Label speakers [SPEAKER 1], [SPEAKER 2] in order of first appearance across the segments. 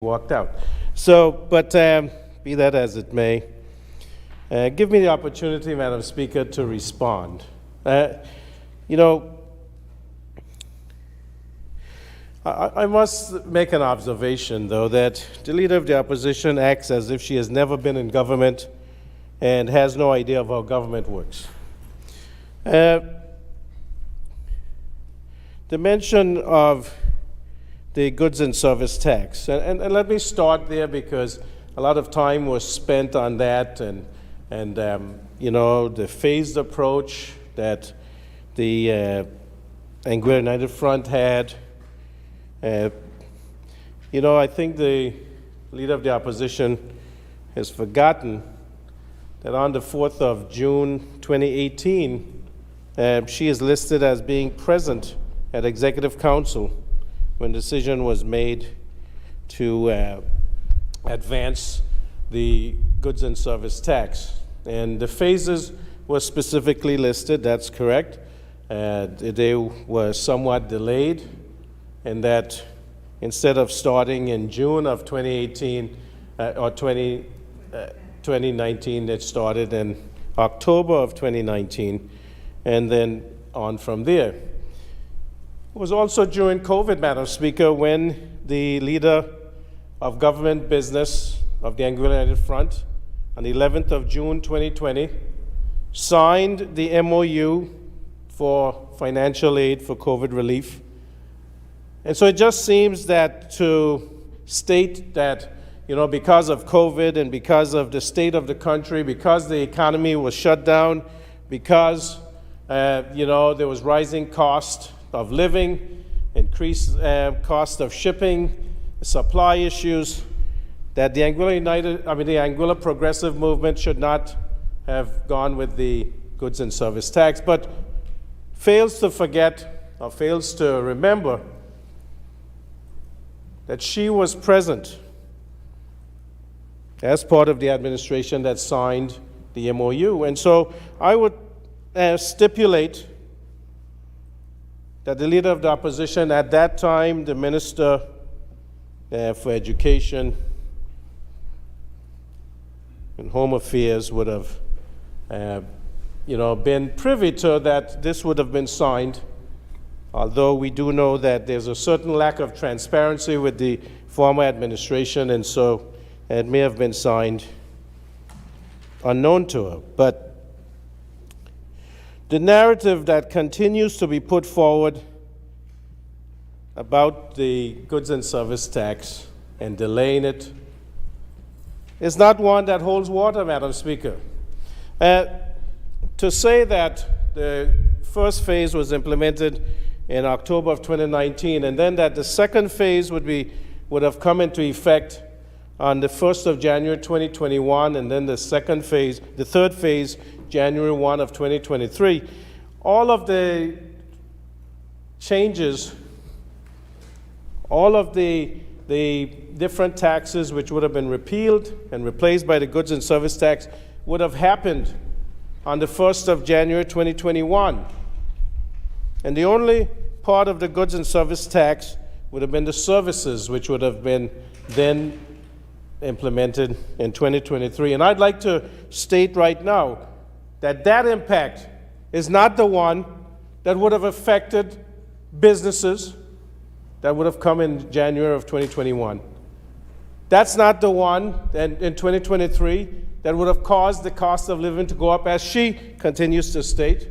[SPEAKER 1] walked out. So, but be that as it may, give me the opportunity, Madam Speaker, to respond. You know, I must make an observation, though, that the Leader of the Opposition acts as if she has never been in government and has no idea of how government works. The mention of the goods and service tax, and let me start there because a lot of time was spent on that, and you know, the phased approach that the Anguilla United Front had. You know, I think the Leader of the Opposition has forgotten that on the 4th of June 2018, she is listed as being present at Executive Council when decision was made to advance the goods and service tax. And the phases were specifically listed, that's correct. They were somewhat delayed, and that instead of starting in June of 2018 or 2019, it started in October of 2019, and then on from there. It was also during COVID, Madam Speaker, when the leader of government business of the Anguilla United Front, on the 11th of June 2020, signed the MOU for financial aid for COVID relief. And so it just seems that to state that, you know, because of COVID and because of the state of the country, because the economy was shut down, because, you know, there was rising cost of living, increased cost of shipping, supply issues, that the Anguilla Progressive Movement should not have gone with the goods and service tax, but fails to forget or fails to remember that she was present as part of the administration that signed the MOU. And so I would stipulate that the Leader of the Opposition at that time, the Minister for Education and Home Affairs, would have you know, been privy to that this would have been signed, although we do know that there's a certain lack of transparency with the former administration, and so it may have been signed unknown to her. But the narrative that continues to be put forward about the goods and service tax and delaying it is not one that holds water, Madam Speaker. To say that the first phase was implemented in October of 2019, and then that the second phase would have come into effect on the 1st of January 2021, and then the third phase, January 1 of 2023. All of the changes, all of the different taxes which would have been repealed and replaced by the goods and service tax would have happened on the 1st of January 2021. And the only part of the goods and service tax would have been the services, which would have been then implemented in 2023. And I'd like to state right now that that impact is not the one that would have affected businesses that would have come in January of 2021. That's not the one in 2023 that would have caused the cost of living to go up, as she continues to state.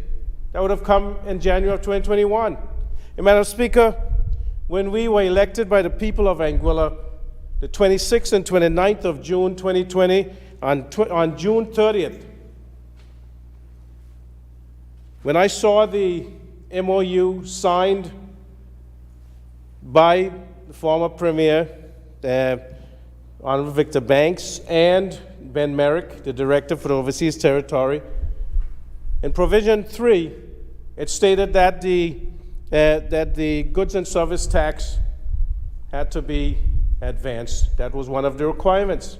[SPEAKER 1] That would have come in January of 2021. And Madam Speaker, when we were elected by the people of Anguilla, the 26th and 29th of June 2020, on June 30th, when I saw the MOU signed by the former Premier, Honorable Victor Banks, and Ben Merrick, the Director for the Overseas Territory, in Provision 3, it stated that the goods and service tax had to be advanced. That was one of the requirements.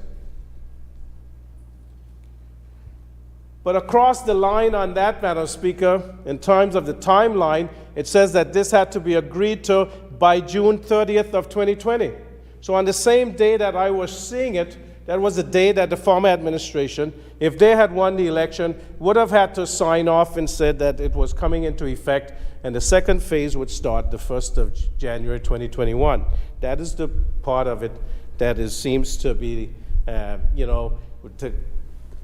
[SPEAKER 1] But across the line on that, Madam Speaker, in terms of the timeline, it says that this had to be agreed to by June 30th of 2020. So on the same day that I was seeing it, that was the day that the former administration, if they had won the election, would have had to sign off and said that it was coming into effect, and the second phase would start the 1st of January 2021. That is the part of it that seems to be, to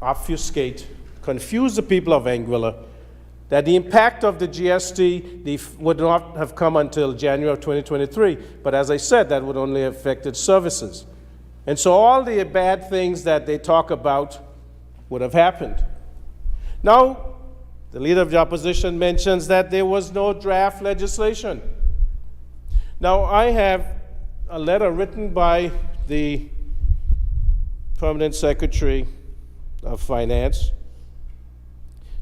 [SPEAKER 1] obfuscate, confuse the people of Anguilla, that the impact of the GST would not have come until January of 2023. But as I said, that would only have affected services. And so all the bad things that they talk about would have happened. Now, the leader of the opposition mentions that there was no draft legislation. Now, I have a letter written by the Permanent Secretary of Finance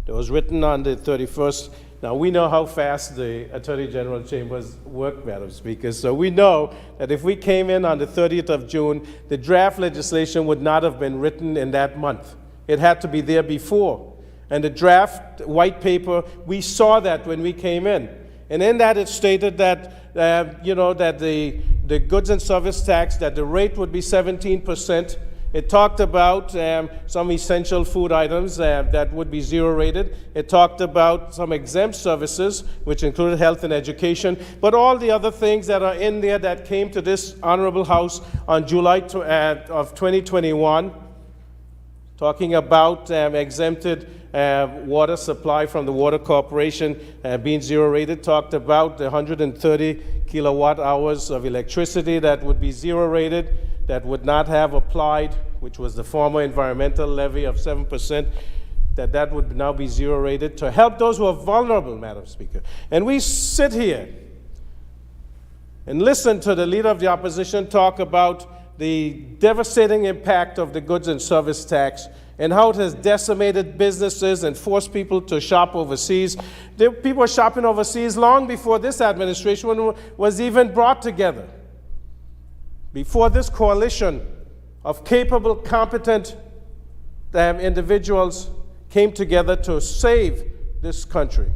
[SPEAKER 1] that was written on the 31st. Now, we know how fast the Attorney General Chambers work, Madam Speaker, so we know that if we came in on the 30th of June, the draft legislation would not have been written in that month. It had to be there before. And the draft white paper, we saw that when we came in. And in that it stated that, that the goods and service tax, that the rate would be 17%. It talked about some essential food items that would be zero rated. It talked about some exempt services, which included health and education, but all the other things that are in there that came to this Honorable House on July of 2021, talking about exempted water supply from the Water Corporation being zero rated, talked about the 130 kilowatt hours of electricity that would be zero rated, that would not have applied, which was the former environmental levy of 7%, that would now be zero rated to help those who are vulnerable, Madam Speaker. And we sit here and listen to the leader of the opposition talk about the devastating impact of the goods and service tax and how it has decimated businesses and forced people to shop overseas. People were shopping overseas long before this administration was even brought together. Before this coalition of capable, competent individuals came together to save this country.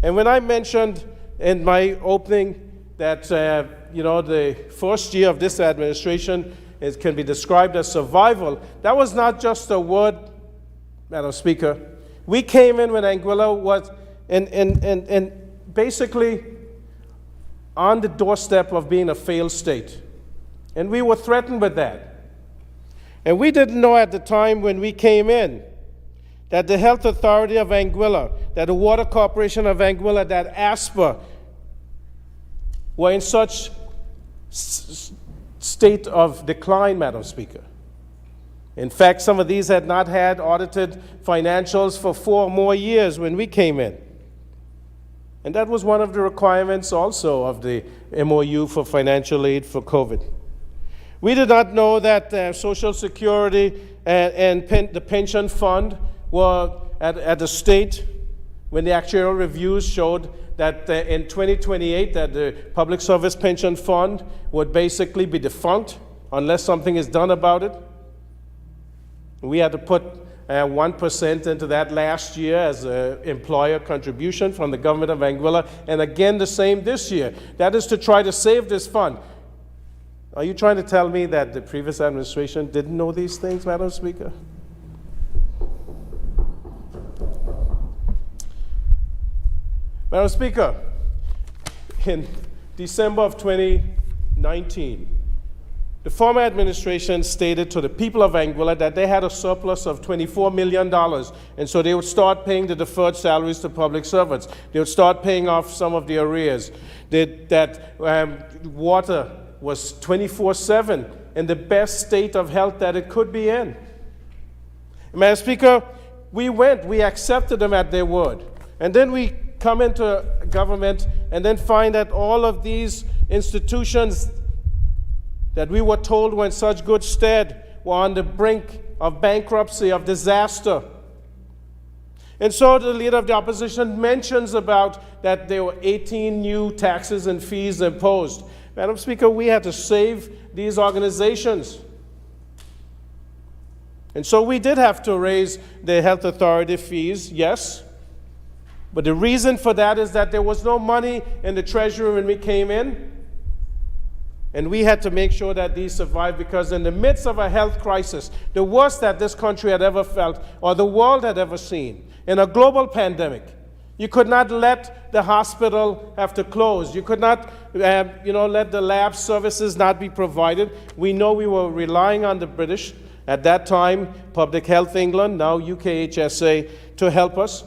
[SPEAKER 1] And when I mentioned in my opening that the first year of this administration can be described as survival, that was not just a word, Madam Speaker. We came in when Anguilla was basically on the doorstep of being a failed state. And we were threatened with that. And we didn't know at the time when we came in that the Health Authority of Anguilla, that the Water Corporation of Anguilla, that ASPA were in such state of decline, Madam Speaker. In fact, some of these had not had audited financials for 4 more years when we came in. And that was one of the requirements also of the MOU for financial aid for COVID. We did not know that Social Security and the pension fund were at a state when the actuarial reviews showed that in 2028 that the Public Service Pension Fund would basically be defunct unless something is done about it. We had to put 1% into that last year as an employer contribution from the government of Anguilla, and again the same this year. That is to try to save this fund. Are you trying to tell me that the previous administration didn't know these things, Madam Speaker? Madam Speaker, in December of 2019, the former administration stated to the people of Anguilla that they had a surplus of $24 million, and so they would start paying the deferred salaries to public servants. They would start paying off some of the arrears. Water was 24/7 in the best state of health that it could be in. Madam Speaker, we accepted them at their word. And then we come into government and then find that all of these institutions that we were told were in such good stead were on the brink of bankruptcy, of disaster. And so the leader of the opposition mentions about that there were 18 new taxes and fees imposed. Madam Speaker, we had to save these organizations. And so we did have to raise the health authority fees, yes. But the reason for that is that there was no money in the treasury when we came in. And we had to make sure that these survived, because in the midst of a health crisis, the worst that this country had ever felt or the world had ever seen, in a global pandemic, you could not let the hospital have to close. You could not let the lab services not be provided. We know we were relying on the British, at that time, Public Health England, now UKHSA, to help us.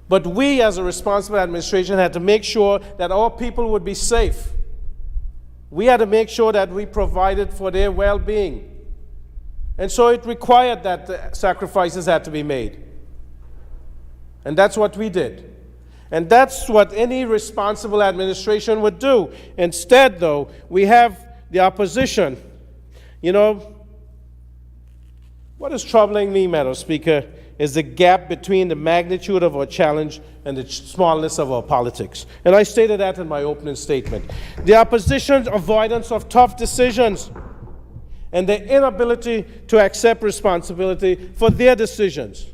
[SPEAKER 1] But we, as a responsible administration, had to make sure that our people would be safe. We had to make sure that we provided for their well-being. And so it required that the sacrifices had to be made. And that's what we did. And that's what any responsible administration would do. Instead, though, we have the opposition. What is troubling me, Madam Speaker, is the gap between the magnitude of our challenge and the smallness of our politics. And I stated that in my opening statement. The opposition's avoidance of tough decisions and their inability to accept responsibility for their decisions.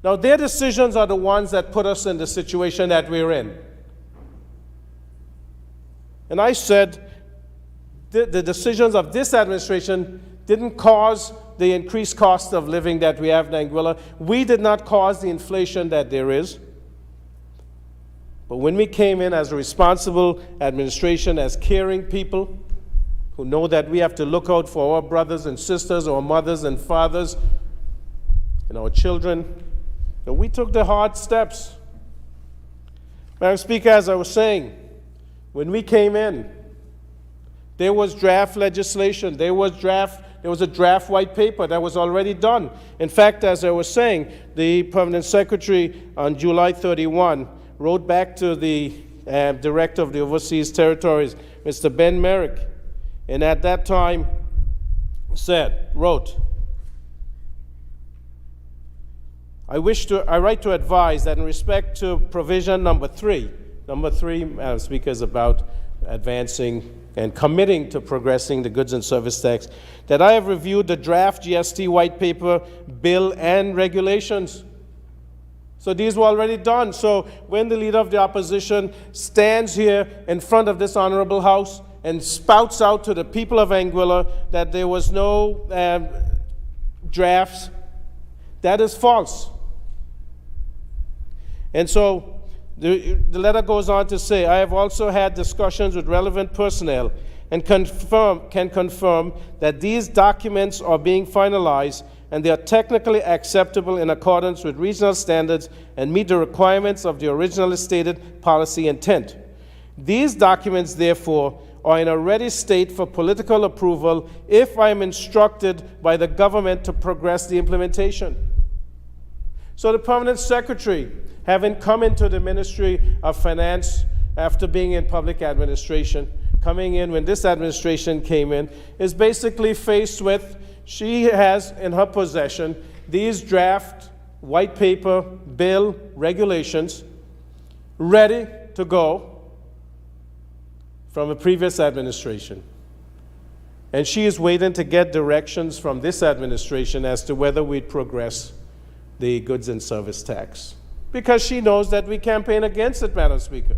[SPEAKER 1] Now, their decisions are the ones that put us in the situation that we're in. And I said the decisions of this administration didn't cause the increased cost of living that we have in Anguilla. We did not cause the inflation that there is. But when we came in as a responsible administration, as caring people who know that we have to look out for our brothers and sisters, our mothers and fathers, and our children, we took the hard steps. Madam Speaker, as I was saying, when we came in, there was draft legislation, there was a draft white paper that was already done. In fact, as I was saying, the Permanent Secretary on July 31 wrote back to the Director of the Overseas Territories, Mr. Ben Merrick, and at that time wrote, I write to advise that in respect to provision number 3, Madam Speaker, is about advancing and committing to progressing the goods and service tax, that I have reviewed the draft GST white paper, bill, and regulations. So these were already done. So when the Leader of the Opposition stands here in front of this honorable House and spouts out to the people of Anguilla that there was no drafts, that is false. And so the letter goes on to say, I have also had discussions with relevant personnel and can confirm that these documents are being finalized and they are technically acceptable in accordance with regional standards and meet the requirements of the originally stated policy intent. These documents, therefore, are in a ready state for political approval if I am instructed by the government to progress the implementation. So the Permanent Secretary, having come into the Ministry of Finance after being in public administration, coming in when this administration came in, is basically faced with, she has in her possession these draft white paper, bill, regulations ready to go from a previous administration. And she is waiting to get directions from this administration as to whether we'd progress the goods and service tax. Because she knows that we campaign against it, Madam Speaker.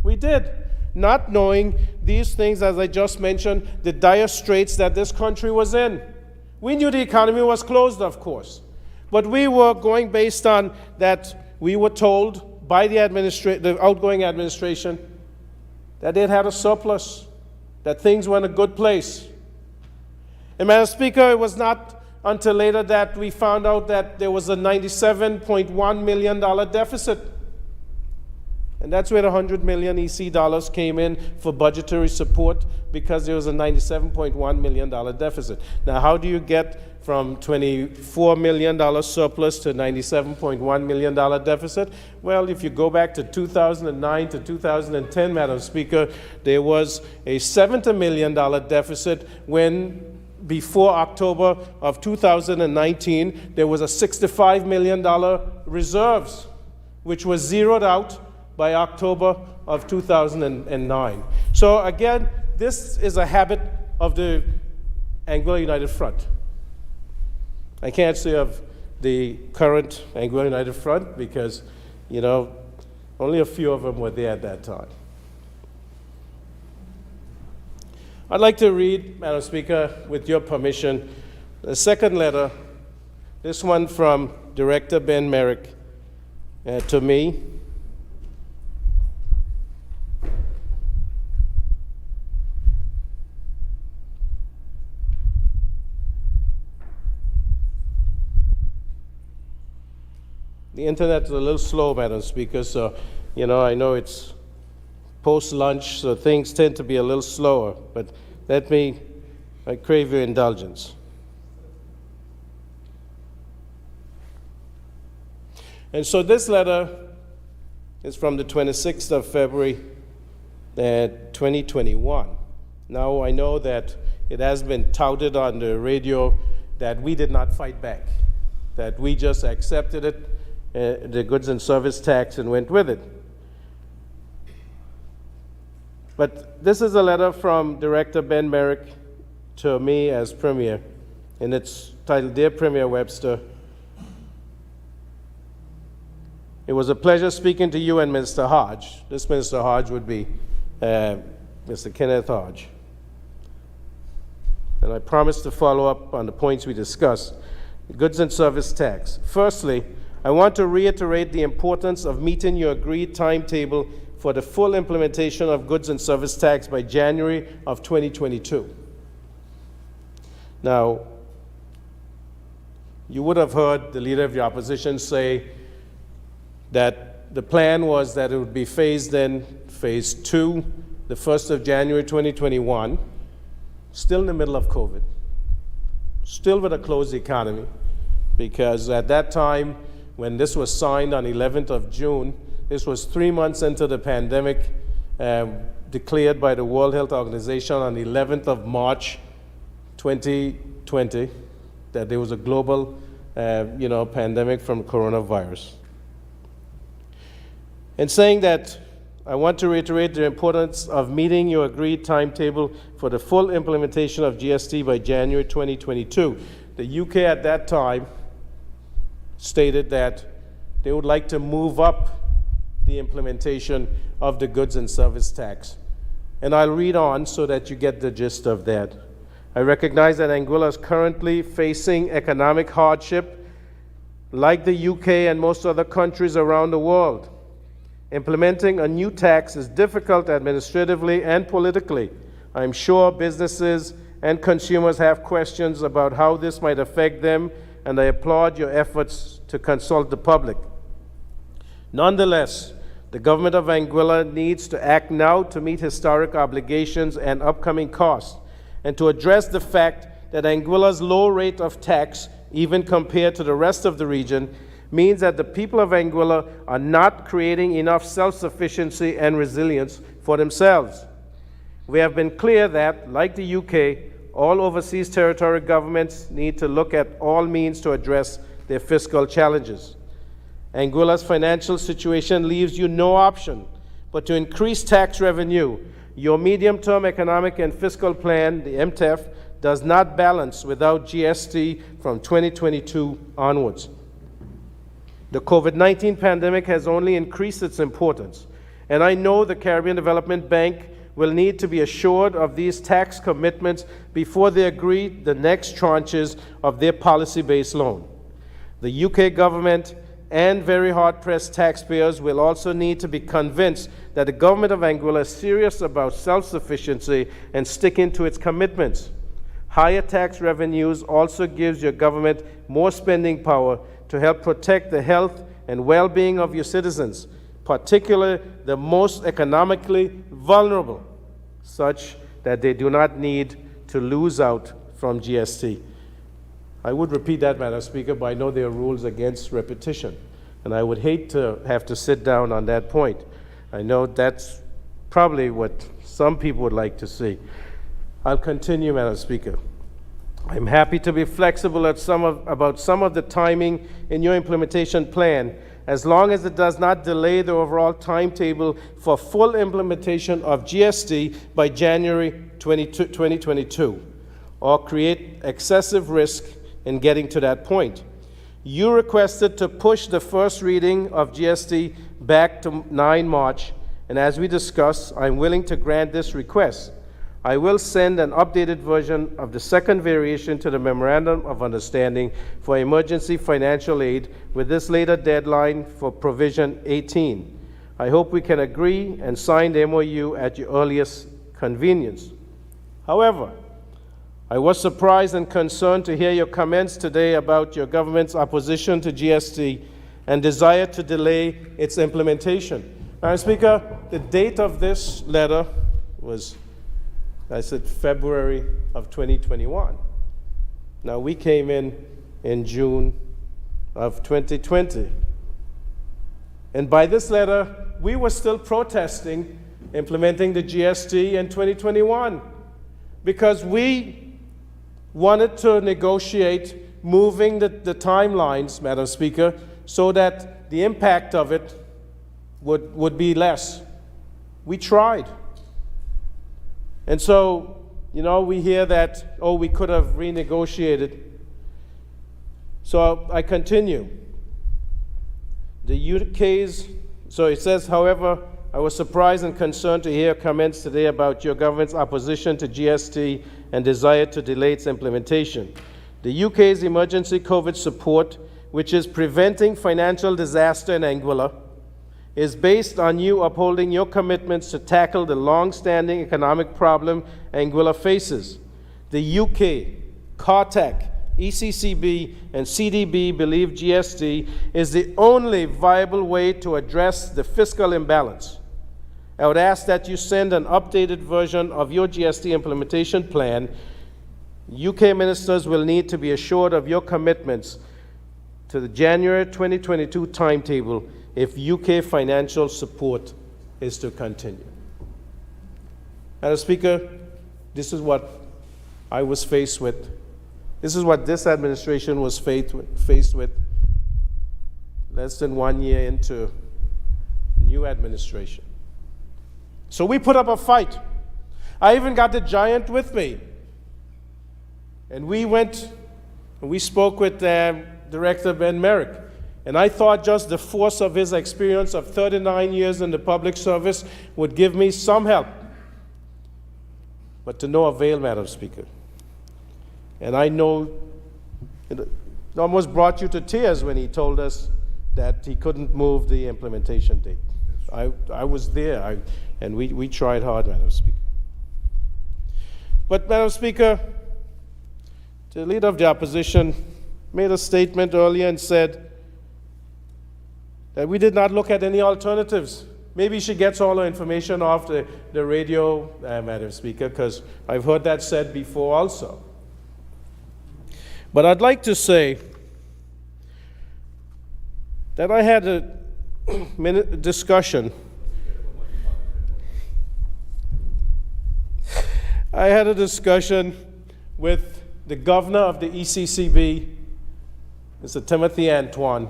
[SPEAKER 1] We did. Not knowing these things, as I just mentioned, the dire straits that this country was in. We knew the economy was closed, of course. But we were going based on that we were told by the outgoing administration that it had a surplus, that things were in a good place. And Madam Speaker, it was not until later that we found out that there was a $97.1 million deficit. And that's where the 100 million EC dollars came in for budgetary support, because there was a $97.1 million deficit. Now, how do you get from $24 million surplus to $97.1 million deficit? Well, if you go back to 2009 to 2010, Madam Speaker, there was a $70 million deficit when before October of 2019, there was a $65 million reserves, which was zeroed out by October of 2009. So again, this is a habit of the Anguilla United Front. I can't say of the current Anguilla United Front because, only a few of them were there at that time. I'd like to read, Madam Speaker, with your permission, the second letter, this one from Director Ben Merrick to me. The internet is a little slow, Madam Speaker, so, I know it's post-lunch, so things tend to be a little slower, but I crave your indulgence. And so this letter is from the 26th of February, 2021. Now, I know that it has been touted on the radio that we did not fight back, that we just accepted it, the goods and service tax, and went with it. But this is a letter from Director Ben Merrick to me as Premier, and it's titled, Dear Premier Webster, it was a pleasure speaking to you and Mr. Hodge. This Mr. Hodge would be Mr. Kenneth Hodge. And I promise to follow up on the points we discussed. The goods and service tax. Firstly, I want to reiterate the importance of meeting your agreed timetable for the full implementation of goods and service tax by January of 2022. Now, you would have heard the Leader of the Opposition say that the plan was that it would be phased in, phase 2, the 1st of January 2021, still in the middle of COVID, still with a closed economy, because at that time, when this was signed on 11th of June, this was 3 months into the pandemic, declared by the World Health Organization on 11th of March 2020, that there was a global pandemic from coronavirus. And saying that, I want to reiterate the importance of meeting your agreed timetable for the full implementation of GST by January 2022. The UK at that time stated that they would like to move up the implementation of the goods and service tax. And I'll read on so that you get the gist of that. I recognize that Anguilla is currently facing economic hardship like the UK and most other countries around the world. Implementing a new tax is difficult administratively and politically. I'm sure businesses and consumers have questions about how this might affect them, and I applaud your efforts to consult the public. Nonetheless, the government of Anguilla needs to act now to meet historic obligations and upcoming costs, and to address the fact that Anguilla's low rate of tax, even compared to the rest of the region, means that the people of Anguilla are not creating enough self-sufficiency and resilience for themselves. We have been clear that, like the UK, all overseas territory governments need to look at all means to address their fiscal challenges. Anguilla's financial situation leaves you no option but to increase tax revenue. Your medium-term economic and fiscal plan, the MTEF, does not balance without GST from 2022 onwards. The COVID-19 pandemic has only increased its importance, and I know the Caribbean Development Bank will need to be assured of these tax commitments before they agree the next tranches of their policy-based loan. The UK government and very hard-pressed taxpayers will also need to be convinced that the government of Anguilla is serious about self-sufficiency and sticking to its commitments. Higher tax revenues also gives your government more spending power to help protect the health and well-being of your citizens, particularly the most economically vulnerable, such that they do not need to lose out from GST. I would repeat that, Madam Speaker, but I know there are rules against repetition, and I would hate to have to sit down on that point. I know that's probably what some people would like to see. I'll continue, Madam Speaker. I'm happy to be flexible about some of the timing in your implementation plan, as long as it does not delay the overall timetable for full implementation of GST by January 2022, or create excessive risk in getting to that point. You requested to push the first reading of GST back to 9 March, and as we discussed, I'm willing to grant this request. I will send an updated version of the second variation to the Memorandum of Understanding for Emergency Financial Aid with this later deadline for Provision 18. I hope we can agree and sign the MOU at your earliest convenience. However, I was surprised and concerned to hear your comments today about your government's opposition to GST and desire to delay its implementation. Madam Speaker, the date of this letter was, I said, February of 2021. Now, we came in June of 2020. And by this letter, we were still protesting implementing the GST in 2021 because we wanted to negotiate moving the timelines, Madam Speaker, so that the impact of it would be less. We tried. And so, we hear that, we could have renegotiated. So I continue. So it says, however, I was surprised and concerned to hear comments today about your government's opposition to GST and desire to delay its implementation. The UK's emergency COVID support, which is preventing financial disaster in Anguilla, is based on you upholding your commitments to tackle the long-standing economic problem Anguilla faces. The UK, CARTAC, ECCB, and CDB believe GST is the only viable way to address the fiscal imbalance. I would ask that you send an updated version of your GST implementation plan. UK ministers will need to be assured of your commitments to the January 2022 timetable if UK financial support is to continue. Madam Speaker, this is what I was faced with. This is what this administration was faced with less than 1 year into new administration. So we put up a fight. I even got the giant with me. And we went and we spoke with Director Ben Merrick. And I thought just the force of his experience of 39 years in the public service would give me some help. But to no avail, Madam Speaker. And I know it almost brought you to tears when he told us that he couldn't move the implementation date. I was there, and we tried hard, Madam Speaker. But, Madam Speaker, the leader of the opposition made a statement earlier and said that we did not look at any alternatives. Maybe she gets all her information off the radio, Madam Speaker, because I've heard that said before also. But I'd like to say that I had a discussion. I had a discussion with the governor of the ECCB, Mr. Timothy Antoine,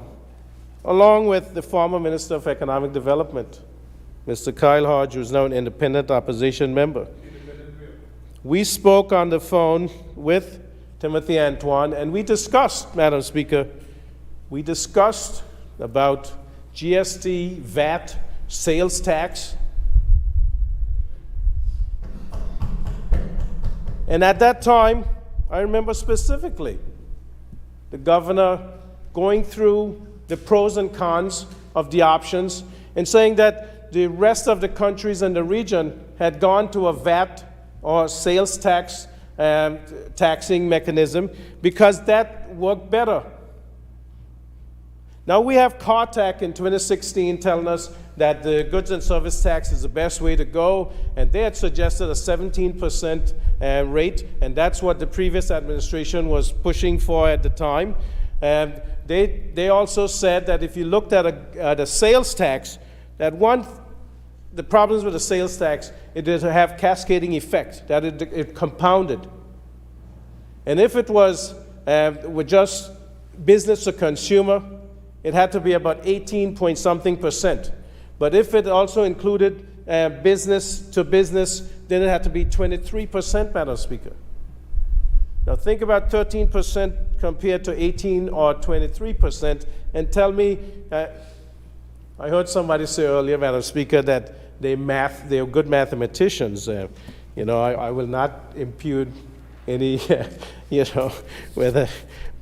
[SPEAKER 1] along with the former Minister of Economic Development, Mr. Kyle Hodge, who's now an independent opposition member. We spoke on the phone with Timothy Antoine, and we discussed, Madam Speaker, we discussed about GST, VAT, sales tax. And at that time, I remember specifically the governor going through the pros and cons of the options and saying that the rest of the countries in the region had gone to a VAT or sales tax taxing mechanism because that worked better. Now we have CARTAC in 2016 telling us that the goods and service tax is the best way to go, and they had suggested a 17% rate, and that's what the previous administration was pushing for at the time. And they also said that if you looked at a sales tax, that the problems with the sales tax, it did have cascading effect, that it compounded. And if it was with just business to consumer, it had to be about 18-point-something%. But if it also included business to business, then it had to be 23%, Madam Speaker. Now think about 13% compared to 18 or 23%, and tell me, I heard somebody say earlier, Madam Speaker, that they're good mathematicians. I will not impute any, whether,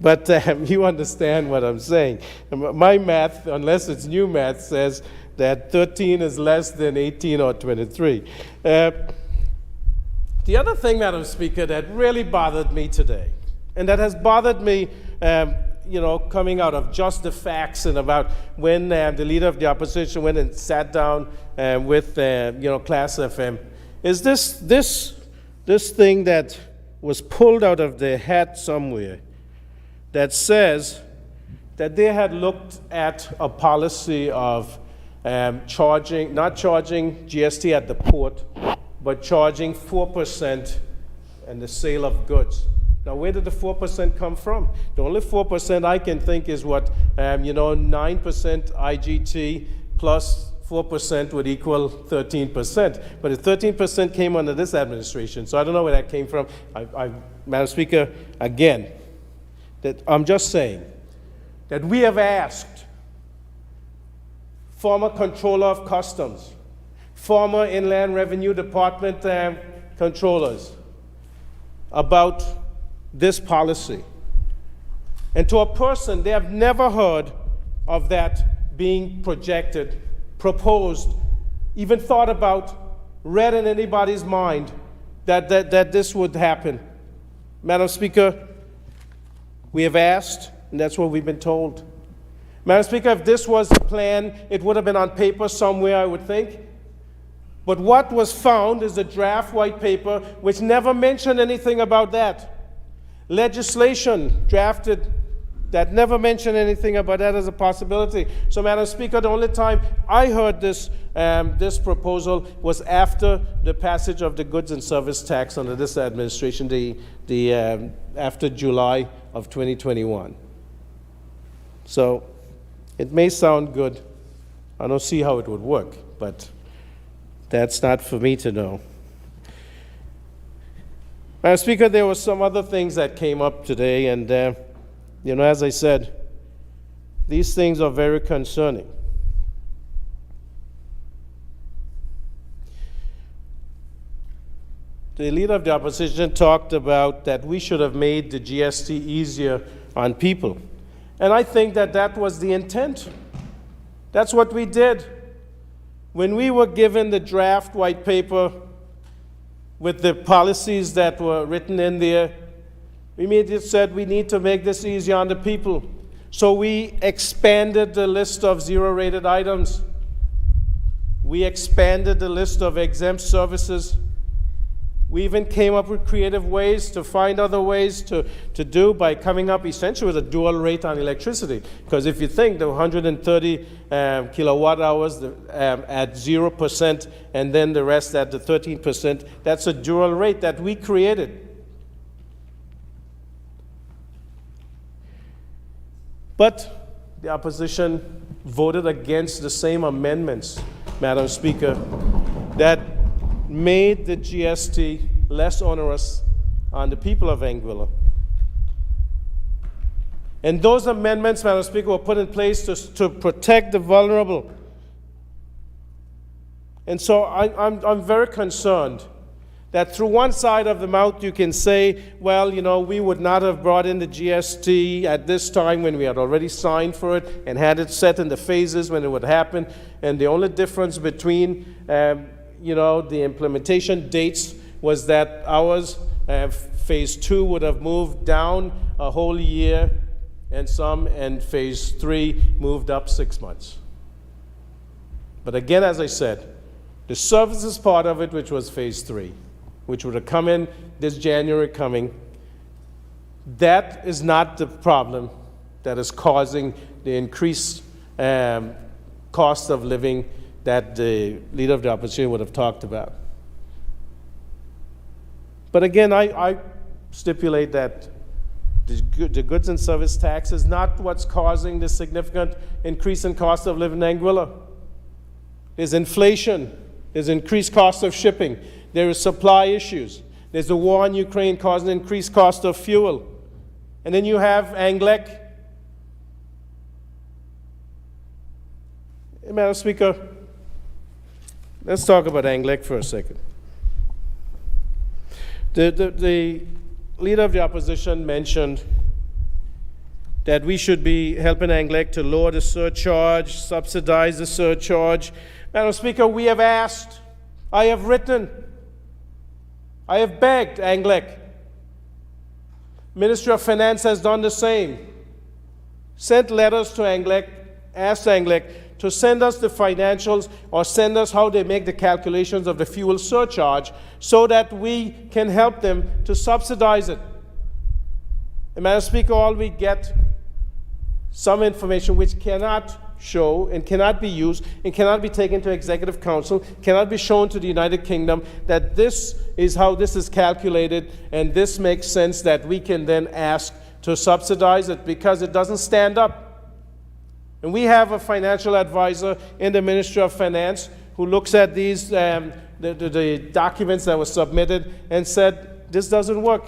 [SPEAKER 1] but you understand what I'm saying. My math, unless it's new math, says that 13 is less than 18 or 23. The other thing, Madam Speaker, that really bothered me today, and that has bothered me, coming out of just the facts and about when the leader of the opposition went and sat down with, Class FM, is this thing that was pulled out of their hat somewhere that says that they had looked at a policy of not charging GST at the port, but charging 4% in the sale of goods. Now, where did the 4% come from? The only 4% I can think is what, 9% IGT plus 4% would equal 13%. But the 13% came under this administration, so I don't know where that came from. Madam Speaker, again, that I'm just saying that we have asked former Controller of Customs, former Inland Revenue Department controllers about this policy. And to a person, they have never heard of that being projected, proposed, even thought about, read in anybody's mind that this would happen. Madam Speaker, we have asked, and that's what we've been told. Madam Speaker, if this was the plan, it would have been on paper somewhere, I would think. But what was found is a draft white paper which never mentioned anything about that. Legislation drafted that never mentioned anything about that as a possibility. So, Madam Speaker, the only time I heard this proposal was after the passage of the goods and service tax under this administration, after July of 2021. So, it may sound good. I don't see how it would work, but that's not for me to know. Madam Speaker, there were some other things that came up today, and as I said, these things are very concerning. The leader of the opposition talked about that we should have made the GST easier on people. And I think that was the intent. That's what we did. When we were given the draft white paper with the policies that were written in there, we immediately said we need to make this easier on the people. So we expanded the list of zero-rated items. We expanded the list of exempt services. We even came up with creative ways to find other ways to do by coming up essentially with a dual rate on electricity. Because if you think the 130 kilowatt hours at 0% and then the rest at the 13%, that's a dual rate that we created. But the opposition voted against the same amendments, Madam Speaker, that made the GST less onerous on the people of Anguilla. And those amendments, Madam Speaker, were put in place to protect the vulnerable. And so I'm very concerned that through one side of the mouth you can say, well, we would not have brought in the GST at this time when we had already signed for it and had it set in the phases when it would happen. And the only difference between the implementation dates was that ours, phase 2 would have moved down a whole year and phase 3 moved up 6 months. But again, as I said, the services part of it, which was phase 3, which would have come in this January coming, that is not the problem that is causing the increased cost of living that the leader of the opposition would have talked about. But again, I stipulate that the goods and service tax is not what's causing the significant increase in cost of living in Anguilla. There's inflation, there's increased cost of shipping, there is supply issues, there's the war in Ukraine causing increased cost of fuel. And then you have Anglec. Madam Speaker, let's talk about Anglec for a second. The leader of the opposition mentioned that we should be helping Anguilla to lower the surcharge, subsidize the surcharge. Madam Speaker, we have asked, I have written, I have begged Anguilla. Ministry of Finance has done the same. Sent letters to Anguilla, asked Anguilla to send us the financials or send us how they make the calculations of the fuel surcharge so that we can help them to subsidize it. And Madam Speaker, all we get some information which cannot show and cannot be used and cannot be taken to Executive Council, cannot be shown to the United Kingdom that this is how this is calculated and this makes sense that we can then ask to subsidize it because it doesn't stand up. And we have a financial advisor in the Ministry of Finance who looks at these, the documents that were submitted and said, this doesn't work.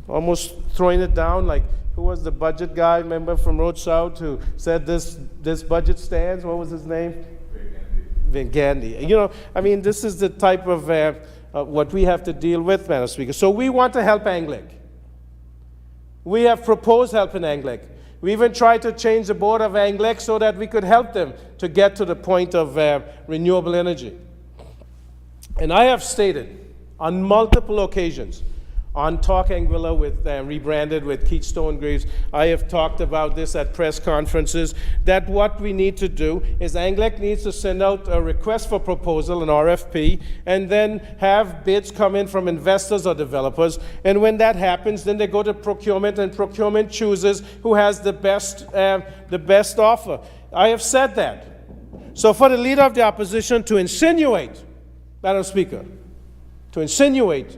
[SPEAKER 1] Almost throwing it down like, who was the budget guy, remember, from Road South, who said this budget stands? What was his name? Van Gandhi. You know, I mean, this is the type of what we have to deal with, Madam Speaker. So we want to help Anguilla. We have proposed helping Anguilla. We even tried to change the board of Anguilla so that we could help them to get to the point of renewable energy. And I have stated on multiple occasions, on Talk Anguilla, with rebranded with Keystone Greaves, I have talked about this at press conferences, that what we need to do is Anguilla needs to send out a request for proposal, an RFP, and then have bids come in from investors or developers. And when that happens, then they go to procurement, and procurement chooses who has the best offer. I have said that. So for the leader of the opposition to insinuate, Madam Speaker, to insinuate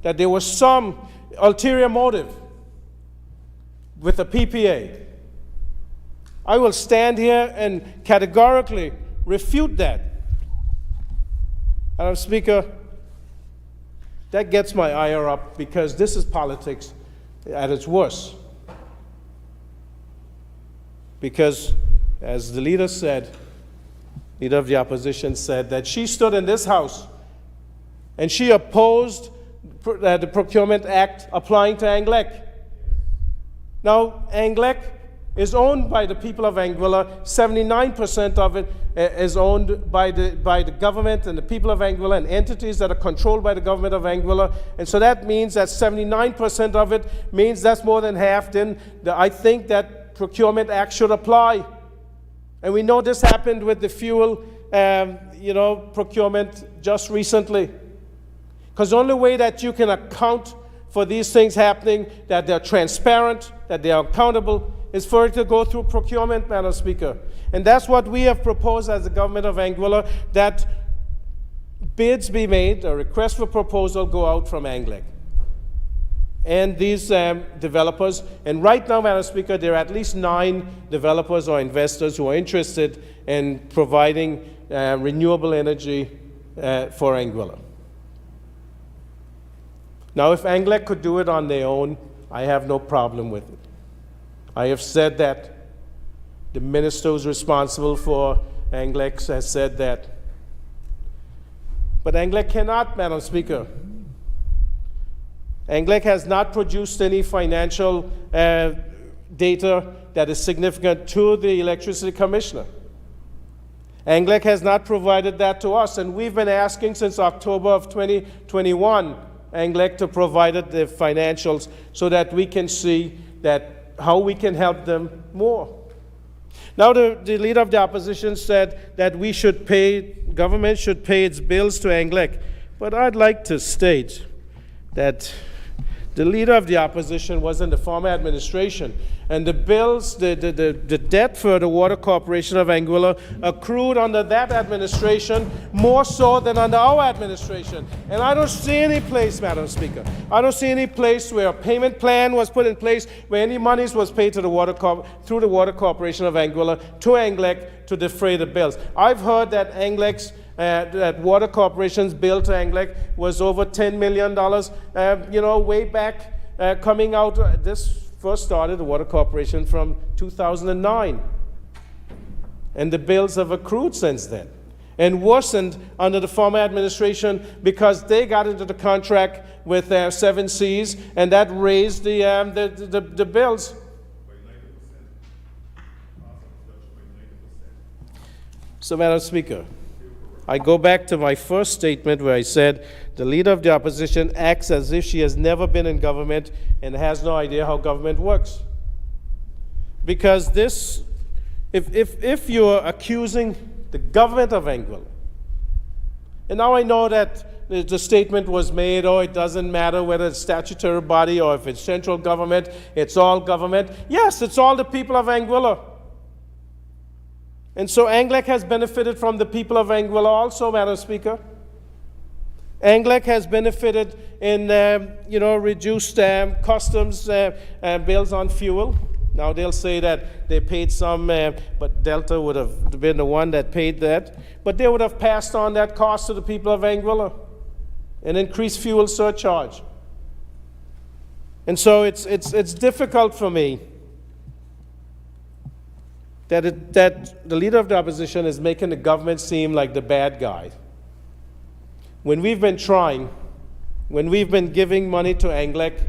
[SPEAKER 1] that there was some ulterior motive with the PPA, I will stand here and categorically refute that. Madam Speaker, that gets my ire up because this is politics at its worst. Because, as the leader said, leader of the opposition said that she stood in this House and she opposed the Procurement Act applying to Anguilla. Now, Anguilla is owned by the people of Anguilla. 79% of it is owned by the government and the people of Anguilla and entities that are controlled by the government of Anguilla. And so that means that 79% of it means that's more than half. Then I think that Procurement Act should apply. And we know this happened with the fuel procurement just recently. Because the only way that you can account for these things happening, that they're transparent, that they are accountable, is for it to go through procurement, Madam Speaker. And that's what we have proposed as the government of Anguilla, that bids be made, a request for proposal go out from Anguilla. And these developers, and right now, Madam Speaker, there are at least 9 developers or investors who are interested in providing renewable energy for Anguilla. Now, if Anguilla could do it on their own, I have no problem with it. I have said that. The minister who's responsible for Anguilla has said that. But Anguilla cannot, Madam Speaker. Anguilla has not produced any financial data that is significant to the Electricity Commissioner. Anguilla has not provided that to us, and we've been asking since October of 2021 Anguilla to provide the financials so that we can see that how we can help them more. Now, the leader of the opposition said that we should government should pay its bills to Anguilla. But I'd like to state that the leader of the opposition was in the former administration, and the bills, the debt for the Water Corporation of Anguilla accrued under that administration more so than under our administration. And I don't see any place, Madam Speaker, I don't see any place where a payment plan was put in place where any monies was paid to the through the Water Corporation of Anguilla to Anguilla to defray the bills. I've heard that Anguilla's that Water Corporation's bill to Anguilla was over $10 million, way back coming out. This first started the Water Corporation from 2009. And the bills have accrued since then. and worsened under the former administration because they got into the contract with 7Cs, and that raised the bills. So, Madam Speaker, I go back to my first statement where I said the Leader of the Opposition acts as if she has never been in government and has no idea how government works. Because this, if you're accusing the government of Anguilla, and now I know that the statement was made, oh, it doesn't matter whether it's statutory body or if it's central government, it's all government. Yes, it's all the people of Anguilla. And so Anglec has benefited from the people of Anguilla also, Madam Speaker. Anglec has benefited in, reduced customs bills on fuel. Now they'll say that they paid some, but Delta would have been the one that paid that. But they would have passed on that cost to the people of Anguilla, an increased fuel surcharge. And so it's difficult for me that the Leader of the Opposition is making the government seem like the bad guy. When we've been trying, when we've been giving money to Anglec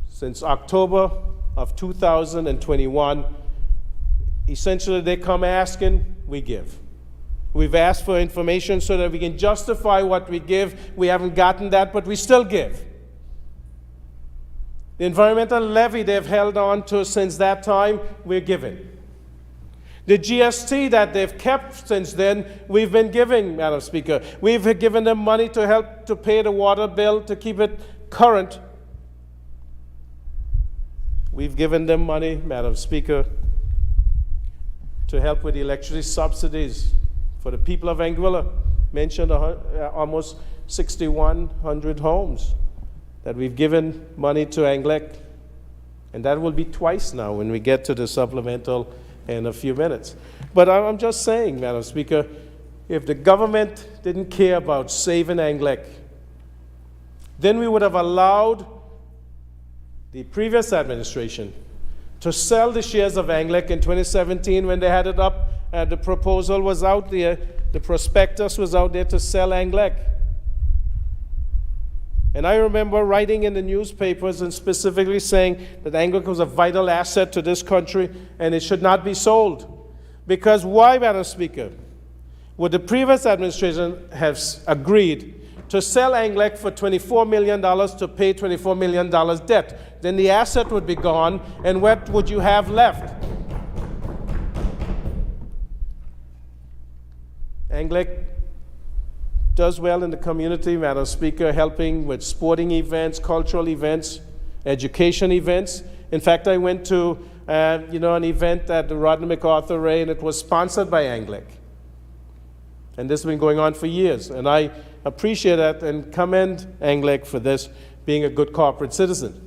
[SPEAKER 1] since October of 2021, essentially they come asking, we give. We've asked for information so that we can justify what we give. We haven't gotten that, but we still give. The environmental levy they've held on to since that time, we're giving. The GST that they've kept since then, we've been giving, Madam Speaker. We've given them money to help to pay the water bill, to keep it current. We've given them money, Madam Speaker, to help with the electricity subsidies for the people of Anguilla. Mentioned almost 6,100 homes that we've given money to Anglec. And that will be twice now when we get to the supplemental in a few minutes. But I'm just saying, Madam Speaker, if the government didn't care about saving Anglec, then we would have allowed the previous administration to sell the shares of Anglec in 2017 when they had it up. The proposal was out there, the prospectus was out there to sell Anglec. And I remember writing in the newspapers and specifically saying that Anglec was a vital asset to this country and it should not be sold. Because why, Madam Speaker, would the previous administration have agreed to sell Anglec for $24 million to pay $24 million debt? Then the asset would be gone, and what would you have left? Anglec does well in the community, Madam Speaker, helping with sporting events, cultural events, education events. In fact, I went to an event at the Rodney MacArthur Ray, and it was sponsored by Anglec. And this has been going on for years. And I appreciate that and commend Anglec for this, being a good corporate citizen.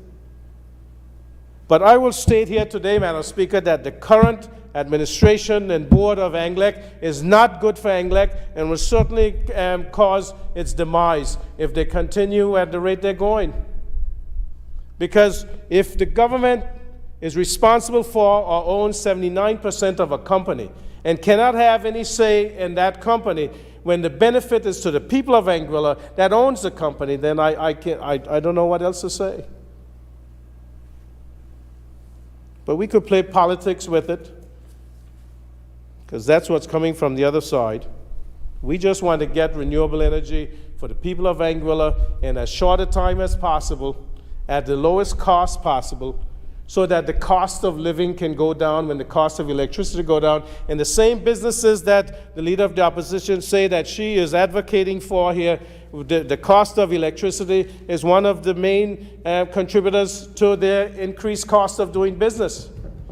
[SPEAKER 1] But I will state here today, Madam Speaker, that the current administration and board of Anglec is not good for Anglec and will certainly cause its demise if they continue at the rate they're going. Because if the government is responsible for or owns 79% of a company and cannot have any say in that company when the benefit is to the people of Anguilla that owns the company, then I don't know what else to say. But we could play politics with it, because that's what's coming from the other side. We just want to get renewable energy for the people of Anguilla in as short a time as possible, at the lowest cost possible, so that the cost of living can go down when the cost of electricity go down. And the same businesses that the Leader of the Opposition say that she is advocating for here, the cost of electricity is one of the main contributors to their increased cost of doing business.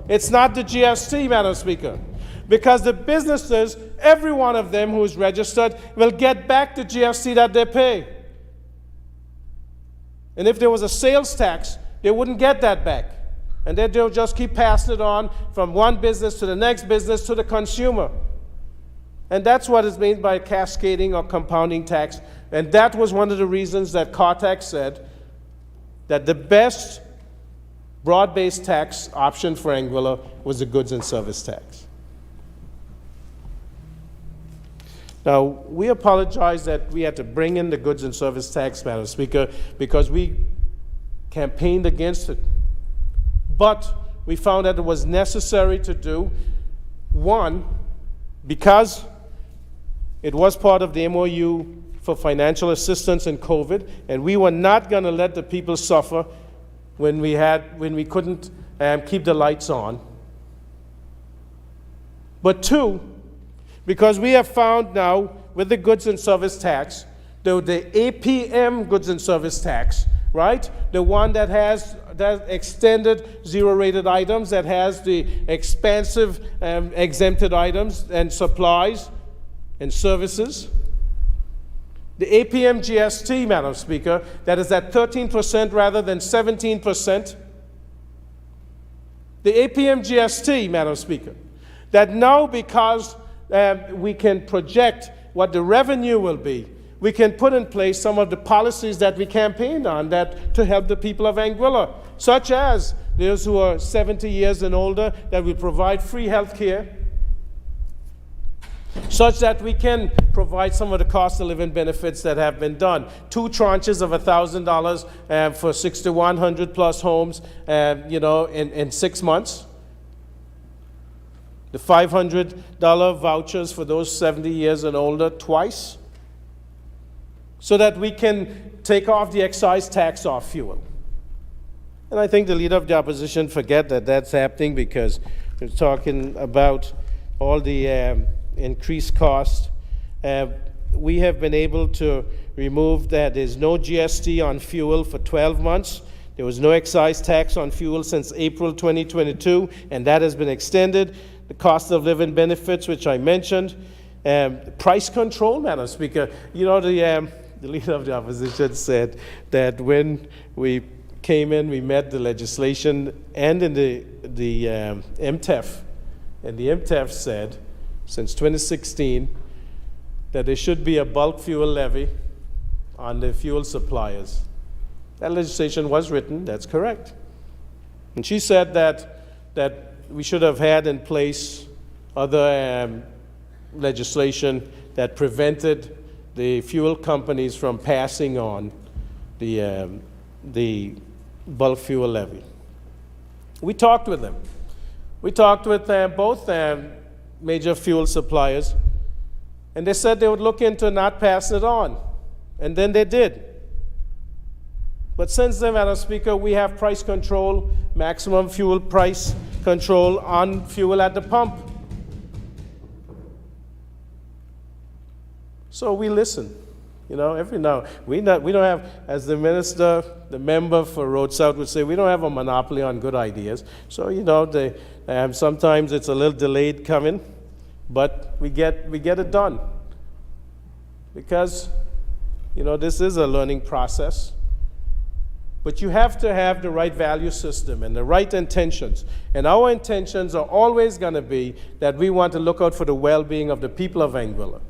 [SPEAKER 1] It's not the GST, Madam Speaker. Because the businesses, every one of them who is registered, will get back the GST that they pay. And if there was a sales tax, they wouldn't get that back. And then they'll just keep passing it on from one business to the next business to the consumer. And that's what is meant by cascading or compounding tax. And that was one of the reasons that Cartax said that the best broad-based tax option for Anguilla was the goods and service tax. Now, we apologize that we had to bring in the goods and service tax, Madam Speaker, because we campaigned against it. But we found that it was necessary to do. One, because it was part of the MOU for financial assistance in COVID, and we were not going to let the people suffer when we couldn't keep the lights on. But two, because we have found now with the goods and service tax, the APM goods and service tax, right? The one that has that extended zero-rated items, that has the expansive exempted items and supplies and services. The APM GST, Madam Speaker, that is at 13% rather than 17%. The APM GST, Madam Speaker, that now because we can project what the revenue will be, we can put in place some of the policies that we campaigned on that to help the people of Anguilla, such as those who are 70 years and older, that will provide free health care, such that we can provide some of the cost of living benefits that have been done. 2 tranches of $1,000 for 6,100 plus homes, in 6 months. The $500 vouchers for those 70 years and older twice, so that we can take off the excise tax off fuel. And I think the Leader of the Opposition forget that that's happening because we're talking about all the increased cost. We have been able to remove that. There's no GST on fuel for 12 months. There was no excise tax on fuel since April 2022, and that has been extended. The cost of living benefits, which I mentioned. Price control, Madam Speaker. You know, the Leader of the Opposition said that when we came in, we met the legislation and in the MTEF, and the MTEF said, since 2016, that there should be a bulk fuel levy on the fuel suppliers. That legislation was written, that's correct. And she said that we should have had in place other legislation that prevented the fuel companies from passing on the bulk fuel levy. We talked with them. We talked with both major fuel suppliers, and they said they would look into not passing it on, and then they did. But since then, Madam Speaker, we have price control, maximum fuel price control on fuel at the pump. So we listen, every now. We don't have, as the minister, the member for Road South would say, we don't have a monopoly on good ideas. So, sometimes it's a little delayed coming, but we get it done. Because, this is a learning process. But you have to have the right value system and the right intentions. And our intentions are always going to be that we want to look out for the well-being of the people of Anguilla.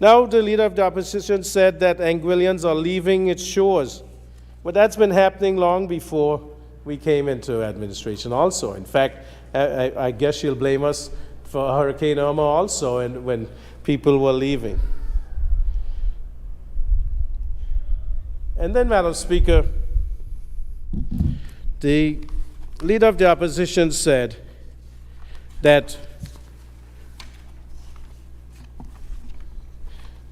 [SPEAKER 1] Now, the Leader of the Opposition said that Anguillians are leaving its shores. But that's been happening long before we came into administration also. In fact, I guess she'll blame us for Hurricane Irma also, and when people were leaving. And then, Madam Speaker, the Leader of the Opposition said that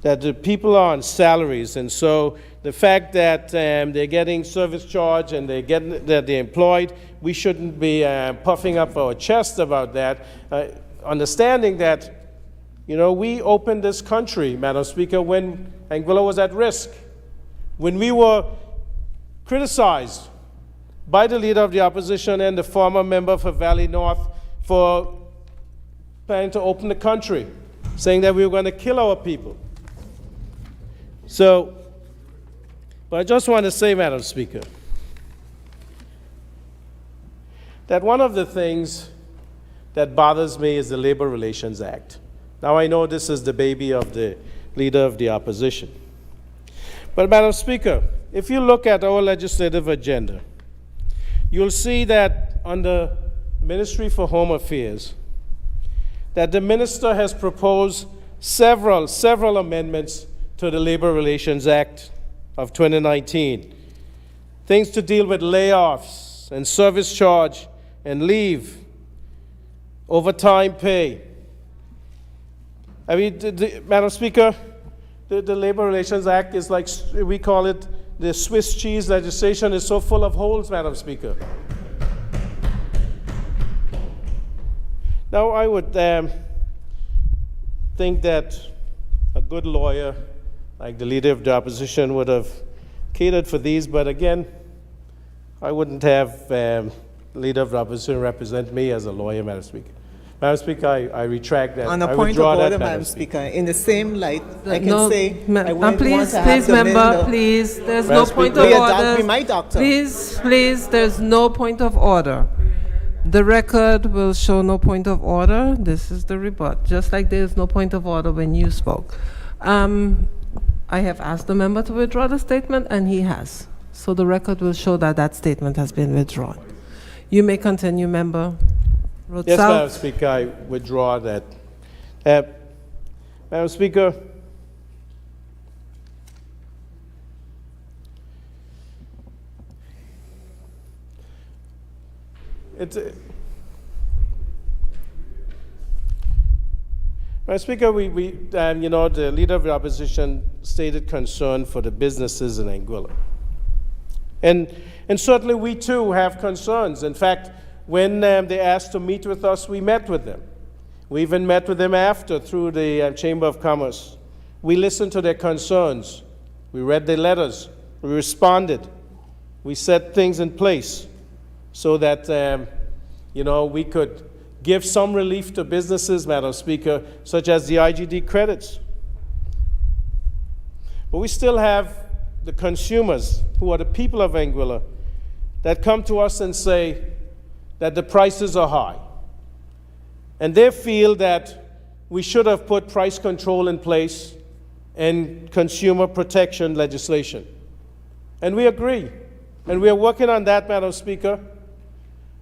[SPEAKER 1] the people are on salaries, and so the fact that they're getting service charge and that they're employed, we shouldn't be puffing up our chest about that, understanding that, we opened this country, Madam Speaker, when Anguilla was at risk. When we were criticized by the Leader of the Opposition and the former member for Valley North for planning to open the country, saying that we were going to kill our people. So, but I just want to say, Madam Speaker, that one of the things that bothers me is the Labor Relations Act. Now, I know this is the baby of the Leader of the Opposition. But, Madam Speaker, if you look at our legislative agenda, you'll see that under Ministry for Home Affairs, that the minister has proposed several amendments to the Labor Relations Act of 2019. Things to deal with layoffs and service charge and leave, overtime pay. I mean, Madam Speaker, the Labor Relations Act is like, we call it the Swiss cheese legislation. Is so full of holes, Madam Speaker. Now, I would think that a good lawyer, like the Leader of the Opposition, would have catered for these, but again, I wouldn't have the Leader of the Opposition represent me as a lawyer, Madam Speaker. Madam Speaker, I retract that.
[SPEAKER 2] On a point of order, Madam Speaker, in the same light, I can say I wouldn't want to have the
[SPEAKER 3] member, please, there's no point of order.
[SPEAKER 2] Be my doctor.
[SPEAKER 3] Please, there's no point of order. The record will show no point of order. This is the rebut, just like there's no point of order when you spoke. I have asked the member to withdraw the statement, and he has. So the record will show that that statement has been withdrawn. You may continue, member.
[SPEAKER 1] Yes, Madam Speaker, I withdraw that. Madam Speaker, Madam Speaker, you know, the Leader of the Opposition stated concern for the businesses in Anguilla. And certainly we too have concerns. In fact, when they asked to meet with us, we met with them. We even met with them after through the Chamber of Commerce. We listened to their concerns. We read their letters. We responded. We set things in place so that, you know, we could give some relief to businesses, Madam Speaker, such as the IGD credits. But we still have the consumers, who are the people of Anguilla, that come to us and say that the prices are high. And they feel that we should have put price control in place and consumer protection legislation. And we agree. And we are working on that, Madam Speaker.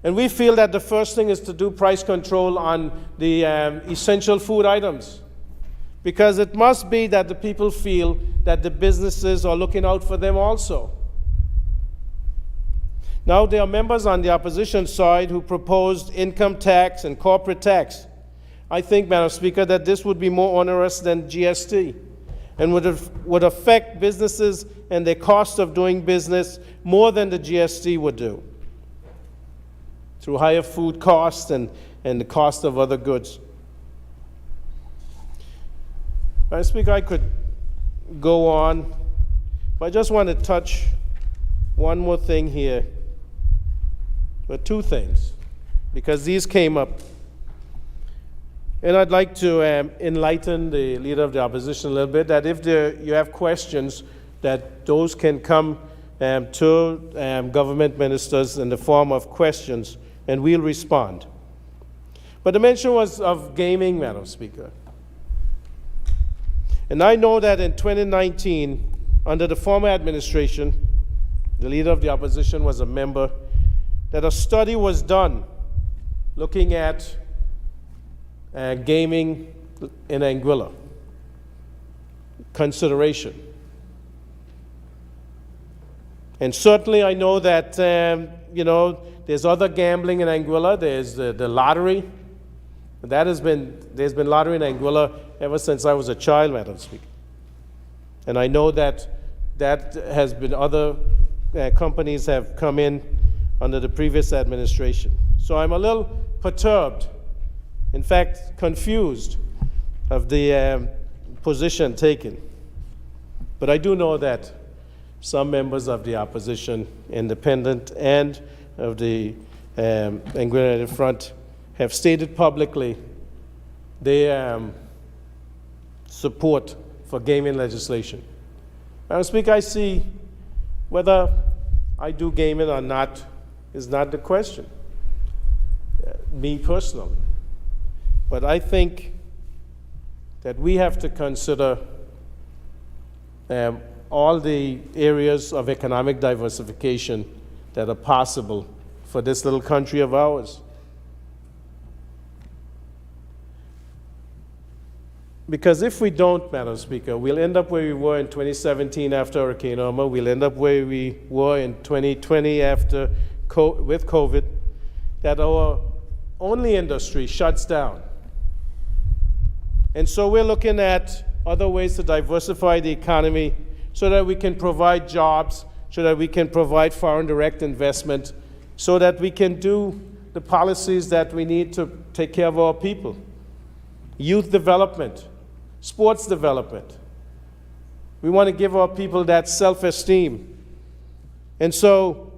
[SPEAKER 1] And we feel that the first thing is to do price control on the essential food items. Because it must be that the people feel that the businesses are looking out for them also. Now, there are members on the opposition side who proposed income tax and corporate tax. I think, Madam Speaker, that this would be more onerous than GST and would affect businesses and their cost of doing business more than the GST would do, through higher food costs and the cost of other goods. Madam Speaker, I could go on, but I just want to touch one more thing here, or two things, because these came up. And I'd like to enlighten the Leader of the Opposition a little bit, that if you have questions, that those can come to government ministers in the form of questions, and we'll respond. But the mention was of gaming, Madam Speaker. And I know that in 2019, under the former administration, the Leader of the Opposition was a member, that a study was done looking at gaming in Anguilla, consideration. And certainly I know that, you know, there's other gambling in Anguilla. There's the lottery. There's been lottery in Anguilla ever since I was a child, Madam Speaker. And I know that has been other companies have come in under the previous administration. So I'm a little perturbed, in fact, confused of the position taken. But I do know that some members of the opposition, independent and of the Anguilla United Front, have stated publicly their support for gaming legislation. Madam Speaker, I see whether I do gaming or not is not the question, me personally. But I think that we have to consider all the areas of economic diversification that are possible for this little country of ours. Because if we don't, Madam Speaker, we'll end up where we were in 2017 after Hurricane Irma. We'll end up where we were in 2020 with COVID, that our only industry shuts down. And so we're looking at other ways to diversify the economy so that we can provide jobs, so that we can provide foreign direct investment, so that we can do the policies that we need to take care of our people. Youth development, sports development. We want to give our people that self-esteem. And so,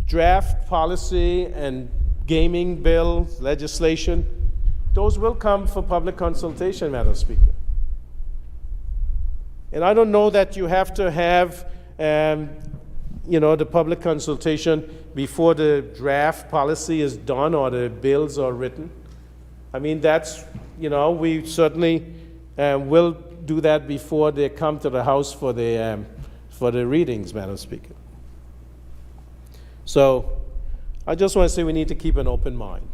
[SPEAKER 1] draft policy and gaming bills, legislation, those will come for public consultation, Madam Speaker. And I don't know that you have to have, the public consultation before the draft policy is done or the bills are written. I mean, that's, we certainly will do that before they come to the House for the readings, Madam Speaker. So I just want to say we need to keep an open mind.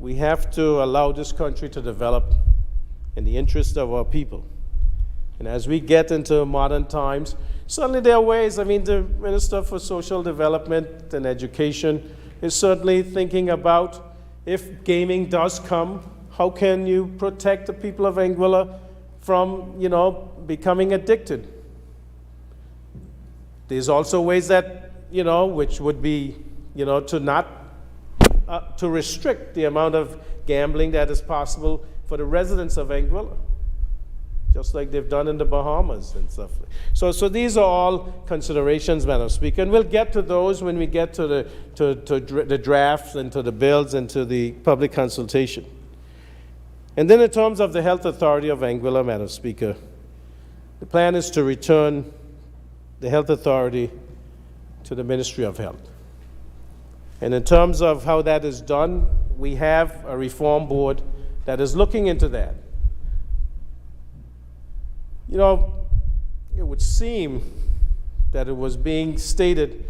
[SPEAKER 1] We have to allow this country to develop in the interest of our people. And as we get into modern times, certainly there are ways. I mean, the Minister for Social Development and Education is certainly thinking about, if gaming does come, how can you protect the people of Anguilla from, becoming addicted? There's also ways that, which would be, to restrict the amount of gambling that is possible for the residents of Anguilla, just like they've done in the Bahamas and stuff. So these are all considerations, Madam Speaker, and we'll get to those when we get to the drafts and to the bills and to the public consultation. And then in terms of the Health Authority of Anguilla, Madam Speaker, the plan is to return the Health Authority to the Ministry of Health. And in terms of how that is done, we have a reform board that is looking into that. It would seem that it was being stated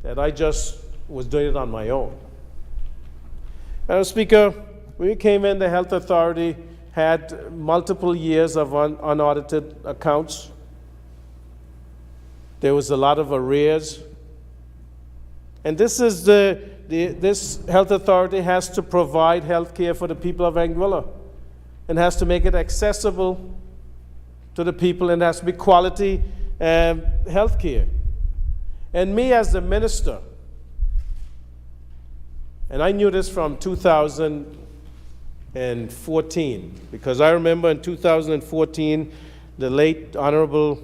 [SPEAKER 1] that I just was doing it on my own. Madam Speaker, when we came in, the Health Authority had multiple years of unaudited accounts. There was a lot of arrears. And this Health Authority has to provide health care for the people of Anguilla and has to make it accessible to the people, and has to be quality health care. And me as the minister, and I knew this from 2014, because I remember in 2014, the late Honorable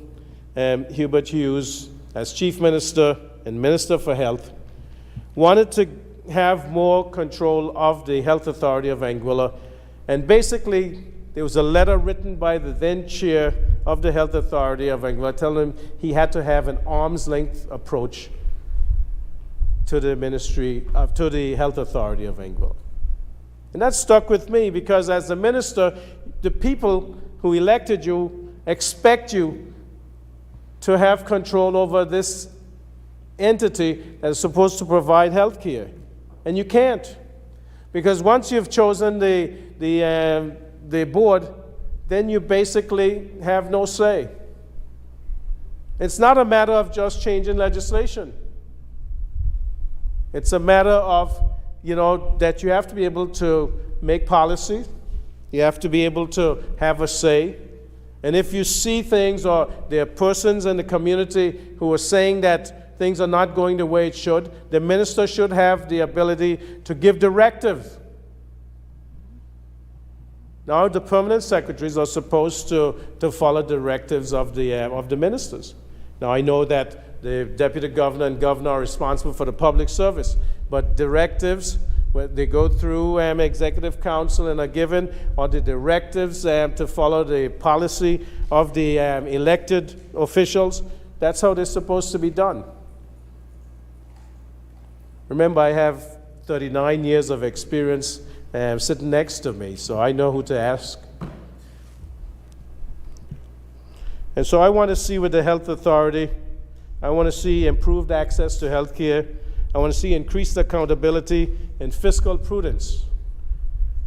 [SPEAKER 1] Hubert Hughes, as Chief Minister and Minister for Health, wanted to have more control of the Health Authority of Anguilla. And basically, there was a letter written by the then chair of the Health Authority of Anguilla telling him he had to have an arm's length approach to the to the Health Authority of Anguilla. And that stuck with me, because as a minister, the people who elected you expect you to have control over this entity that is supposed to provide health care. And you can't. Because once you've chosen the board, then you basically have no say. It's not a matter of just changing legislation. It's a matter of, that you have to be able to make policy. You have to be able to have a say. And if you see things, or there are persons in the community who are saying that things are not going the way it should, the minister should have the ability to give directives. Now, the permanent secretaries are supposed to follow directives of the ministers. Now, I know that the deputy governor and governor are responsible for the public service, but directives, they go through executive council and are given, or the directives to follow the policy of the elected officials. That's how they're supposed to be done. Remember, I have 39 years of experience sitting next to me, so I know who to ask. And so I want to see with the Health Authority, I want to see improved access to health care. I want to see increased accountability and fiscal prudence.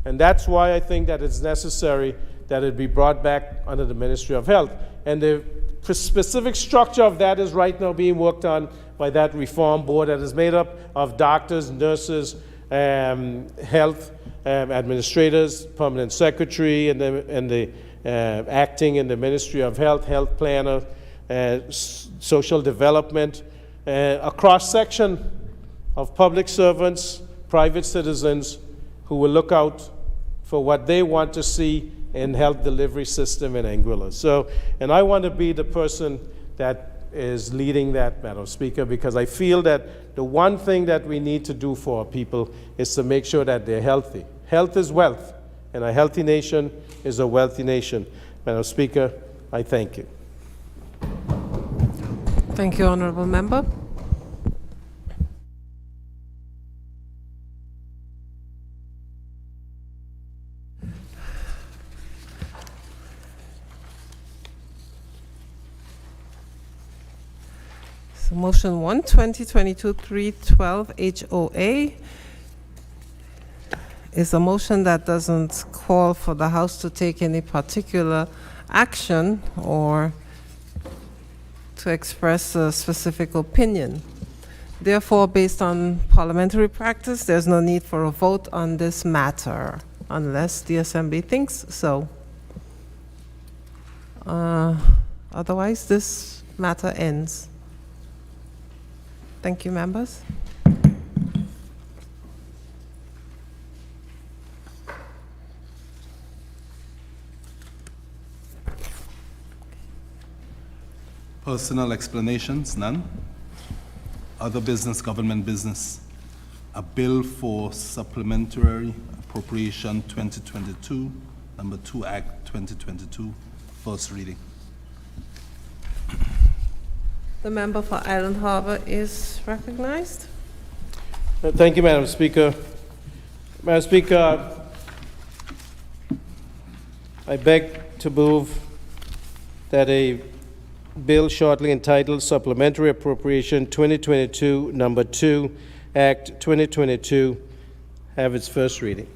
[SPEAKER 1] And that's why I think that it's necessary that it be brought back under the Ministry of Health. And the specific structure of that is right now being worked on by that reform board that is made up of doctors, nurses, health administrators, permanent secretary, and the acting in the Ministry of Health, health planner, social development, a cross-section of public servants, private citizens who will look out for what they want to see in health delivery system in Anguilla. So, and I want to be the person that is leading that, Madam Speaker, because I feel that the one thing that we need to do for our people is to make sure that they're healthy. Health is wealth, and a healthy nation is a wealthy nation. Madam Speaker, I thank you.
[SPEAKER 3] Thank you, Honourable Member. So motion 1, 2022-312 HOA is a motion that doesn't call for the House to take any particular action or to express a specific opinion. Therefore, based on parliamentary practice, there's no need for a vote on this matter unless the Assembly thinks so. Otherwise, this matter ends. Thank you, members.
[SPEAKER 4] Personal explanations, none. Other business, government business. A bill for supplementary appropriation 2022, number 2 Act 2022, first reading.
[SPEAKER 3] The member for Island Harbor is recognized.
[SPEAKER 1] Thank you, Madam Speaker. Madam Speaker, I beg to move that a bill shortly entitled Supplementary Appropriation 2022, number 2, Act 2022, have its first reading.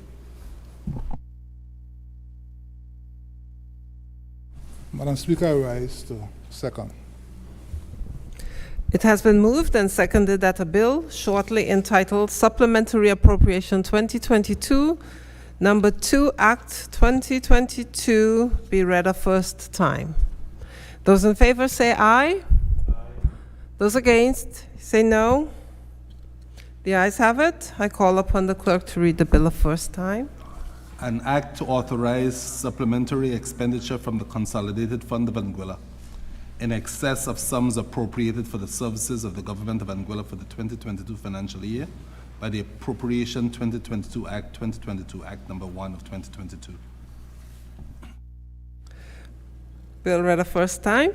[SPEAKER 5] Madam Speaker, I rise to second.
[SPEAKER 3] It has been moved and seconded that a bill shortly entitled Supplementary Appropriation 2022, number 2, Act 2022 be read a first time. Those in favor say aye. Aye. Those against say no. The ayes have it. I call upon the clerk to read the bill a first time.
[SPEAKER 4] An act to authorize supplementary expenditure from the Consolidated Fund of Anguilla in excess of sums appropriated for the services of the Government of Anguilla for the 2022 financial year by the Appropriation 2022 Act 2022 Act number 1 of 2022.
[SPEAKER 3] Bill read a first time.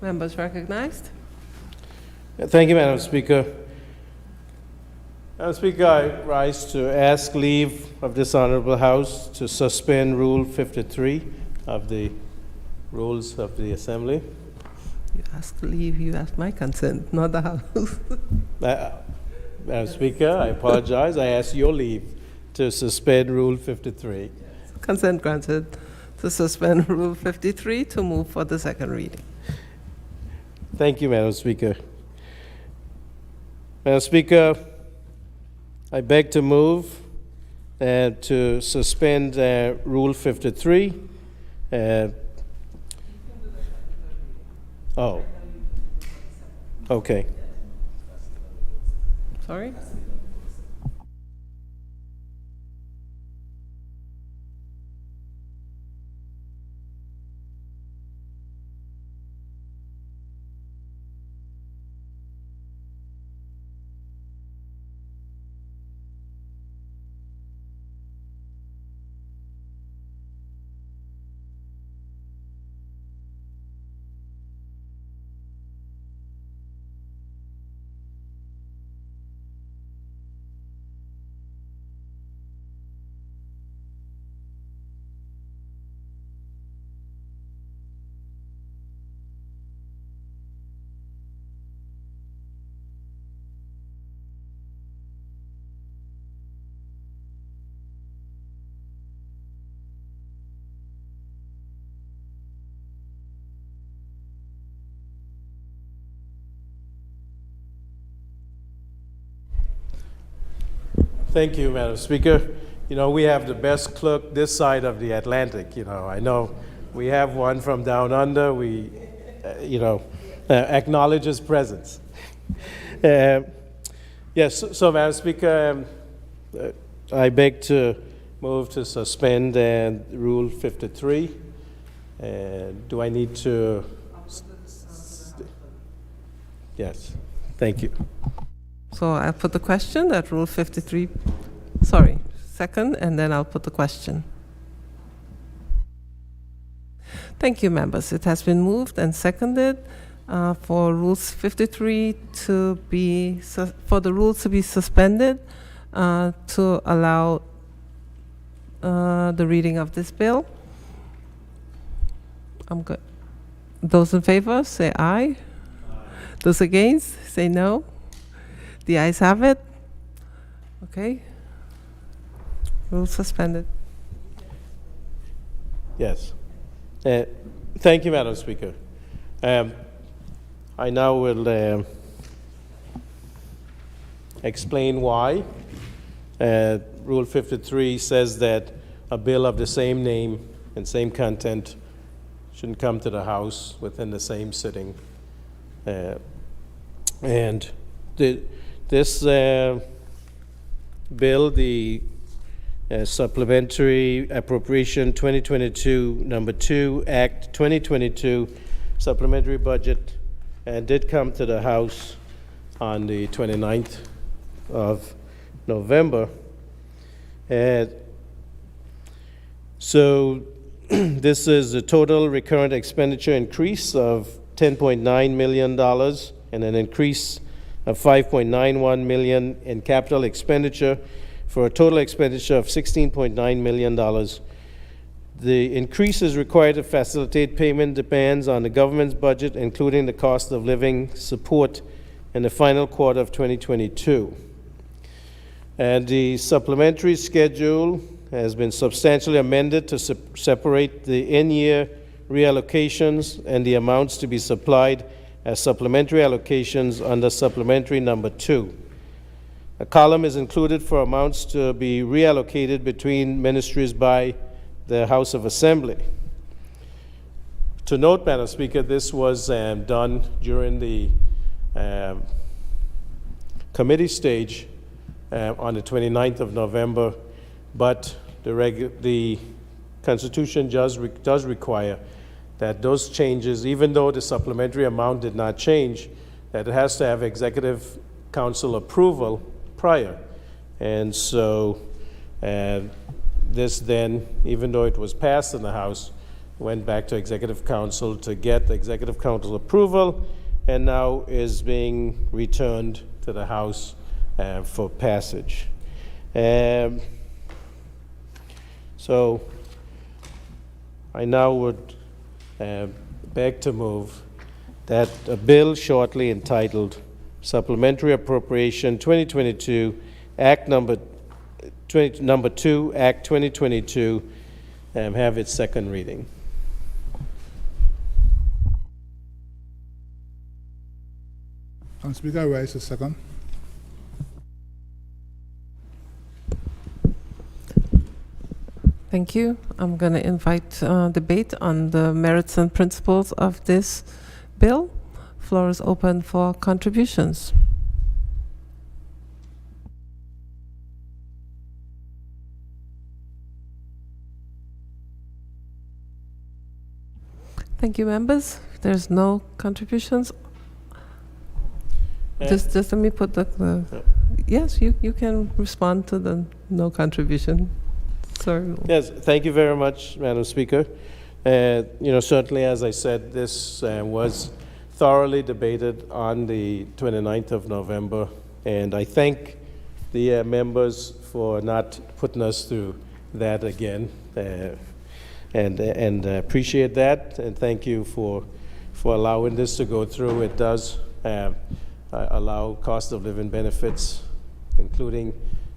[SPEAKER 3] Members recognized.
[SPEAKER 1] Thank you, Madam Speaker. Madam Speaker, I rise to ask leave of this Honorable House to suspend Rule 53 of the Rules of the Assembly.
[SPEAKER 3] You ask leave, you ask my consent, not the House.
[SPEAKER 1] Madam Speaker, I apologize. I ask your leave to suspend Rule 53.
[SPEAKER 3] Consent granted to suspend Rule 53 to move for the second reading.
[SPEAKER 1] Thank you, Madam Speaker. Madam Speaker, I beg to move to suspend Rule 53. Oh. Okay.
[SPEAKER 3] Sorry?
[SPEAKER 1] Thank you, Madam Speaker. You know, we have the best clerk this side of the Atlantic. You know, I know we have one from down under. We, acknowledge his presence. Yes, so Madam Speaker, I beg to move to suspend Rule 53. Do I need to? Yes, thank you.
[SPEAKER 3] So I'll put the question that Rule 53, sorry, second, and then I'll put the question. Thank you, members. It has been moved and seconded for Rules 53 to be, for the rules to be suspended to allow the reading of this bill. I'm good. Those in favor, say aye. Those against, say no. The ayes have it. Okay. Rule suspended.
[SPEAKER 1] Yes. Thank you, Madam Speaker. I now will explain why. Rule 53 says that a bill of the same name and same content shouldn't come to the House within the same sitting. And this bill, the Supplementary Appropriation 2022 Number 2 Act 2022 Supplementary Budget, did come to the House on the 29th of November. So this is a total recurrent expenditure increase of $10.9 million and an increase of $5.91 million in capital expenditure for a total expenditure of $16.9 million. The increase is required to facilitate payment demands on the government's budget, including the cost of living support in the final quarter of 2022. And the supplementary schedule has been substantially amended to separate the in-year reallocations and the amounts to be supplied as supplementary allocations under Supplementary Number 2. A column is included for amounts to be reallocated between ministries by the House of Assembly. To note, Madam Speaker, this was done during the committee stage on the 29th of November, but the Constitution does require that those changes, even though the supplementary amount did not change, that it has to have Executive Council approval prior. And so this then, even though it was passed in the House, went back to Executive Council to get Executive Council approval, and now is being returned to the House for passage. So I now would beg to move that a bill shortly entitled Supplementary Appropriation 2022 Act Number 2 Act 2022 have its second reading.
[SPEAKER 5] Madam Speaker, I rise to second.
[SPEAKER 3] Thank you. I'm going to invite debate on the merits and principles of this bill. Floor is open for contributions. Thank you, members. If there's no contributions, just let me put the yes, you can respond to the no contribution. Sorry.
[SPEAKER 1] Yes, thank you very much, Madam Speaker. Certainly, as I said, this was thoroughly debated on the 29th of November, and I thank the members for not putting us through that again, and appreciate that, and thank you for allowing this to go through. It does allow cost of living benefits, including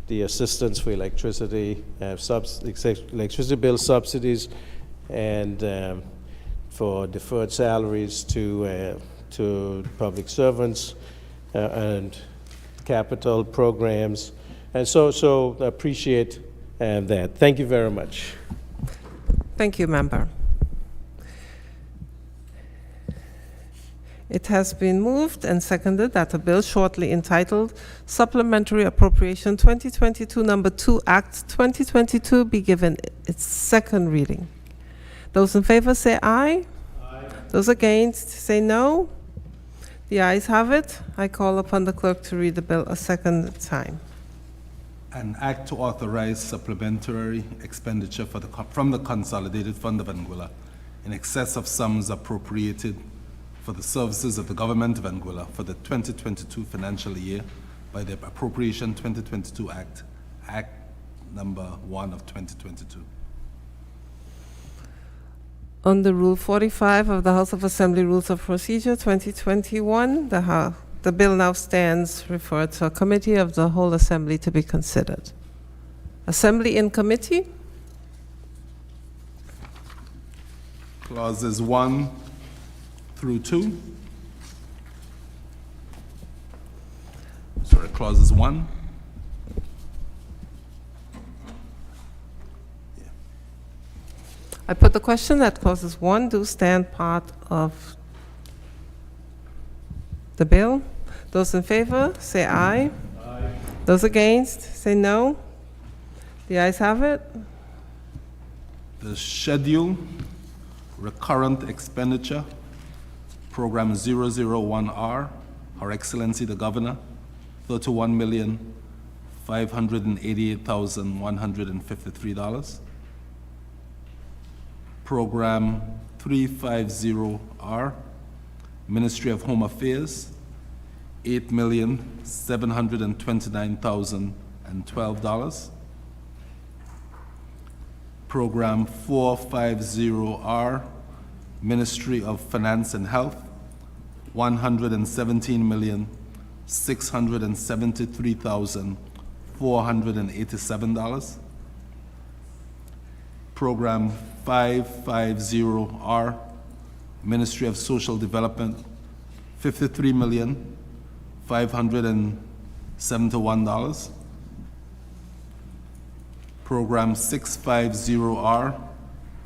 [SPEAKER 1] the assistance for electricity, electricity bill subsidies, and for deferred salaries to public servants, and capital programs And so appreciate that. Thank you very much.
[SPEAKER 3] Thank you, member. It has been moved and seconded that a bill shortly entitled Supplementary Appropriation 2022 Number 2 Act 2022 be given its second reading. Those in favor say aye. Aye. Those against say no. The ayes have it. I call upon the clerk to read the bill a second time.
[SPEAKER 4] An act to authorize supplementary expenditure from the Consolidated Fund of Anguilla in excess of sums appropriated for the services of the Government of Anguilla for the 2022 financial year by the Appropriation 2022 Act, Act number 1 of 2022.
[SPEAKER 3] Under Rule 45 of the House of Assembly Rules of Procedure 2021, the bill now stands referred to a committee of the whole Assembly to be considered. Assembly in committee.
[SPEAKER 4] Clauses 1 through 2. Sorry, clauses 1.
[SPEAKER 3] I put the question that clauses 1 do stand part of the bill. Those in favor say aye. Aye. Those against say no. The ayes have it.
[SPEAKER 4] The schedule, recurrent expenditure, Program 001R, Her Excellency the Governor, $31,588,153. Program 350R, Ministry of Home Affairs, $8,729,012. Program 450R, Ministry of Finance and Health, $117,673,487. Program 550R, Ministry of Social Development, $53,571. Program 650R,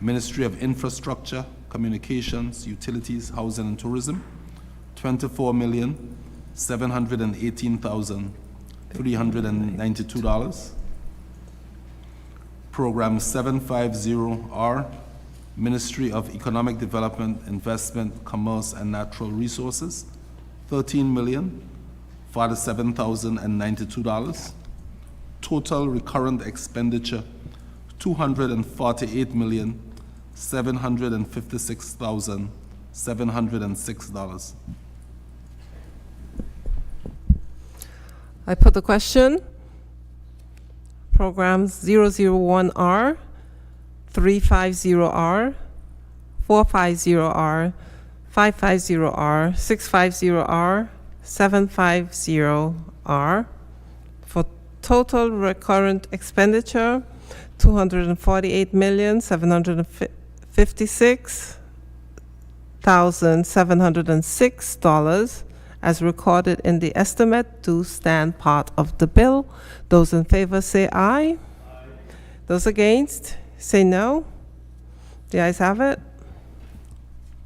[SPEAKER 4] Ministry of Infrastructure, Communications, Utilities, Housing and Tourism, $24,718,392. Program 750R, Ministry of Economic Development, Investment, Commerce and Natural Resources, $13,047,092. Total recurrent expenditure, $248,756,706.
[SPEAKER 3] I put the question. Programs 001R, 350R, 450R, 550R, 650R, 750R for total recurrent expenditure $248,756,706 as recorded in the estimate do stand part of the bill. Those in favor say aye. Aye. Those against say no. The ayes have it.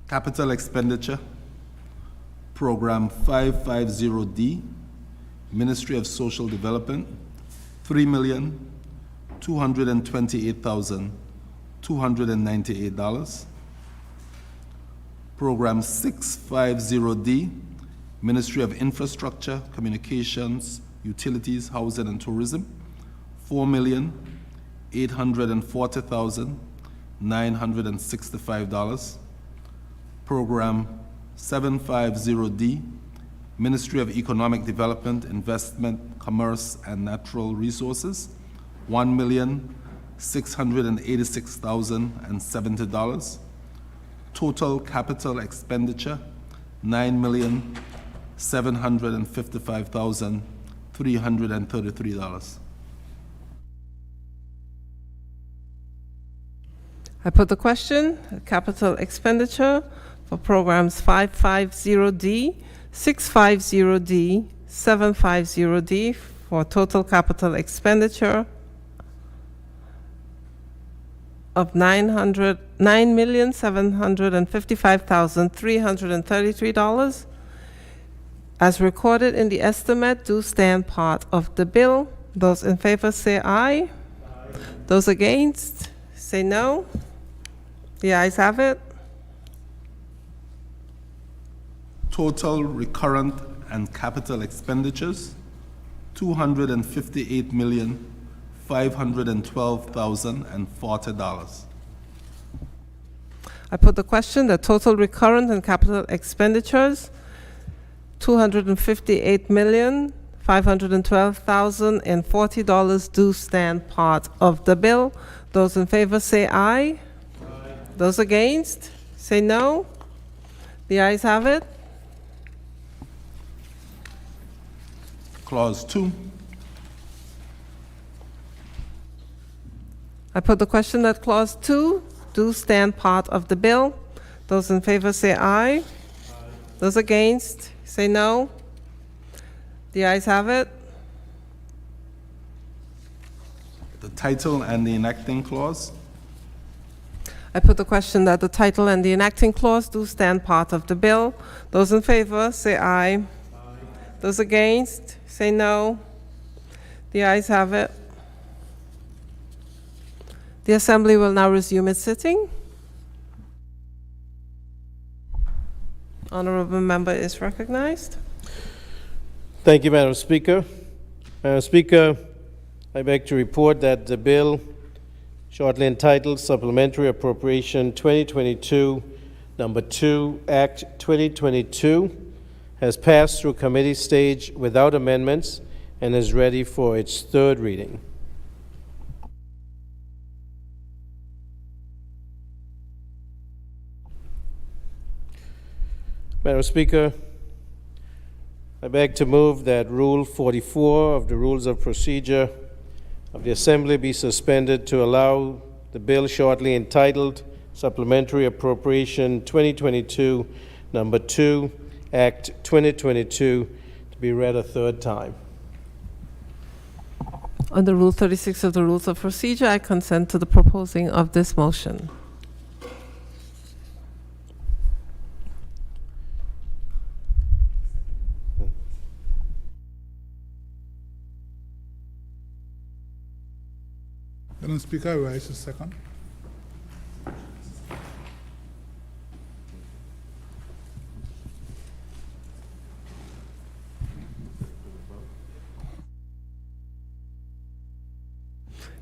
[SPEAKER 4] Capital expenditure, Program 550D, Ministry of Social Development, $3,228,298. Program 650D, Ministry of Infrastructure, Communications, Utilities, Housing and Tourism, $4,840,965. Program 750D, Ministry of Economic Development, Investment, Commerce and Natural Resources, $1,686,070. Total capital expenditure, $9,755,333.
[SPEAKER 3] I put the question, capital expenditure for programs 550D, 650D, 750D, for total capital expenditure of $9,755,333. As recorded in the estimate, do stand part of the bill. Those in favor say aye. Those against say no. The ayes have it.
[SPEAKER 4] Total recurrent and capital expenditures, $258,512,040.
[SPEAKER 3] I put the question that total recurrent and capital expenditures, $258,512,040 do stand part of the bill. Those in favor say aye. Those against say no. The ayes have it.
[SPEAKER 4] Clause 2.
[SPEAKER 3] I put the question that clause 2 do stand part of the bill. Those in favor say aye. Those against say no. The ayes have it.
[SPEAKER 4] The title and the enacting clause.
[SPEAKER 3] I put the question that the title and the enacting clause do stand part of the bill. Those in favor say aye. Those against say no. The ayes have it. The Assembly will now resume its sitting. Honorable member is recognized.
[SPEAKER 1] Thank you, Madam Speaker. Madam Speaker, I beg to report that the bill shortly entitled Supplementary Appropriation 2022, Number 2, Act 2022, has passed through committee stage without amendments and is ready for its third reading. Madam Speaker, I beg to move that Rule 44 of the Rules of Procedure of the Assembly be suspended to allow the bill shortly entitled Supplementary Appropriation 2022, Number 2, Act 2022, to be read a third time.
[SPEAKER 3] Under Rule 36 of the Rules of Procedure, I consent to the proposing of this motion.
[SPEAKER 5] Madam Speaker, I rise to second.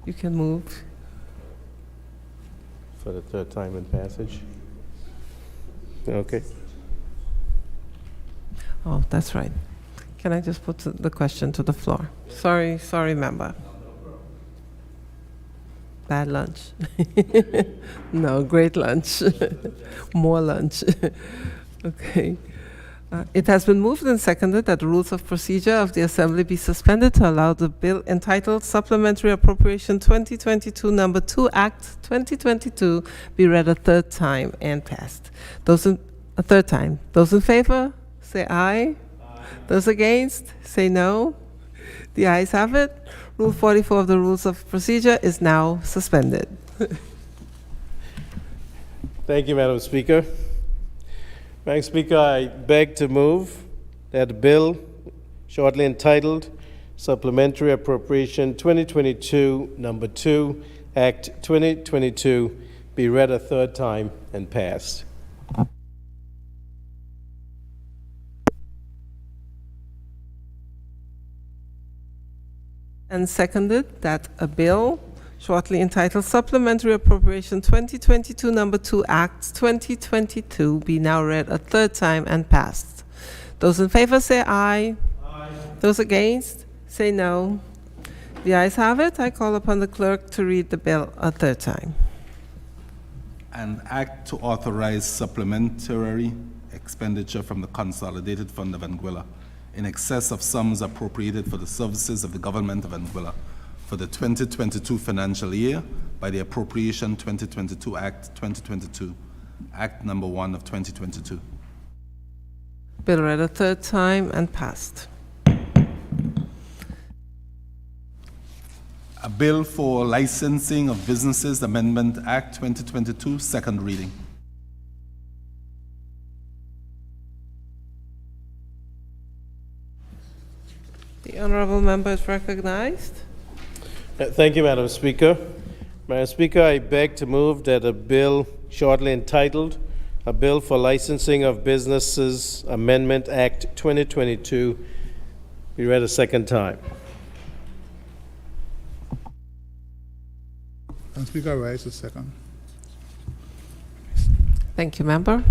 [SPEAKER 3] You can move.
[SPEAKER 1] For the third time in passage. Okay.
[SPEAKER 3] Oh, that's right. Can I just put the question to the floor? Sorry, member. Bad lunch. No, great lunch. More lunch. Okay. It has been moved and seconded that the rules of procedure of the Assembly be suspended to allow the bill entitled Supplementary Appropriation 2022, Number 2, Act 2022 be read a third time and passed. A third time. Those in favor, say aye. Those against, say no. The ayes have it. Rule 44 of the Rules of Procedure is now suspended.
[SPEAKER 1] Thank you, Madam Speaker. Madam Speaker, I beg to move that the bill shortly entitled Supplementary Appropriation 2022, Number 2, Act 2022 be read a third time and passed.
[SPEAKER 3] And seconded that a bill shortly entitled Supplementary Appropriation 2022, Number 2, Act 2022 be now read a third time and passed. Those in favor say aye. Aye. Those against say no. The ayes have it. I call upon the clerk to read the bill a third time.
[SPEAKER 4] An act to authorize supplementary expenditure from the Consolidated Fund of Anguilla in excess of sums appropriated for the services of the Government of Anguilla for the 2022 financial year by the Appropriation 2022 Act 2022, Act Number 1 of 2022.
[SPEAKER 3] Bill read a third time and passed.
[SPEAKER 4] A bill for licensing of businesses Amendment Act 2022, second reading.
[SPEAKER 3] The honorable member is recognized.
[SPEAKER 1] Thank you, Madam Speaker. Madam Speaker, I beg to move that a bill shortly entitled, "A Bill for Licensing of Businesses Amendment Act 2022" be read a second time.
[SPEAKER 5] Madam Speaker, I rise to second.
[SPEAKER 3] Thank you, member.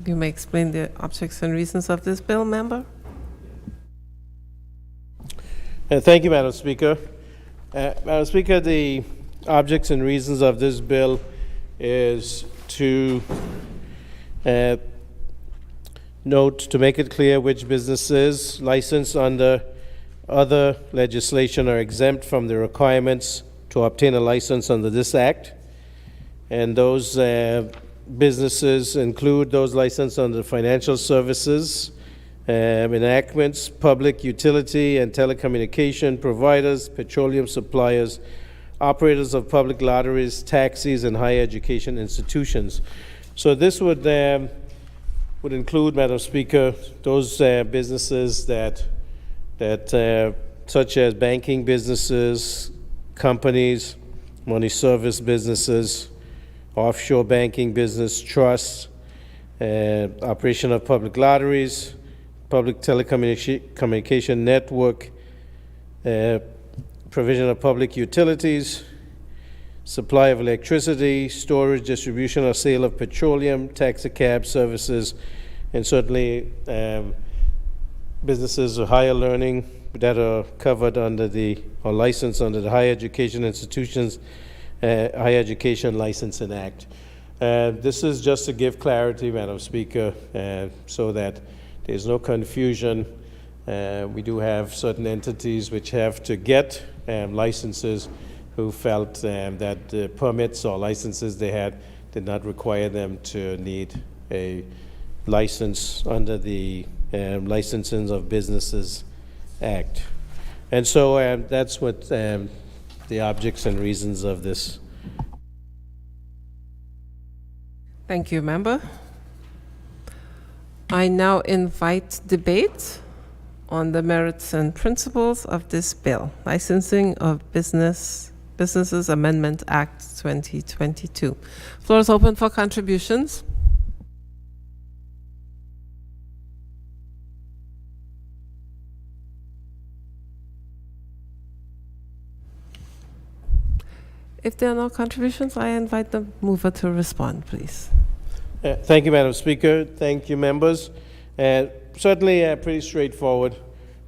[SPEAKER 3] You may explain the objects and reasons of this bill, member.
[SPEAKER 1] Thank you, Madam Speaker. Madam Speaker, the objects and reasons of this bill is to note, to make it clear which businesses licensed under other legislation are exempt from the requirements to obtain a license under this act. And those businesses include those licensed under financial services, enactments, public utility and telecommunication providers, petroleum suppliers, operators of public lotteries, taxis, and higher education institutions. So this would include, Madam Speaker, those businesses that such as banking businesses, companies, money service businesses, offshore banking business, trusts, operation of public lotteries, public telecommunication network, provision of public utilities, supply of electricity, storage, distribution, or sale of petroleum, taxi cab services, and certainly businesses of higher learning that are covered under or licensed under the Higher Education Institutions, Higher Education Licensing Act. This is just to give clarity, Madam Speaker, so that there's no confusion. We do have certain entities which have to get licenses who felt that the permits or licenses they had did not require them to need a license under the Licensing of Businesses Act. And so that's what the objects and reasons of this.
[SPEAKER 3] Thank you, member. I now invite debate on the merits and principles of this bill, Licensing of Businesses Amendment Act 2022. Floor is open for contributions. If there are no contributions, I invite the mover to respond, please.
[SPEAKER 1] Thank you, Madam Speaker. Thank you, members. Certainly pretty straightforward.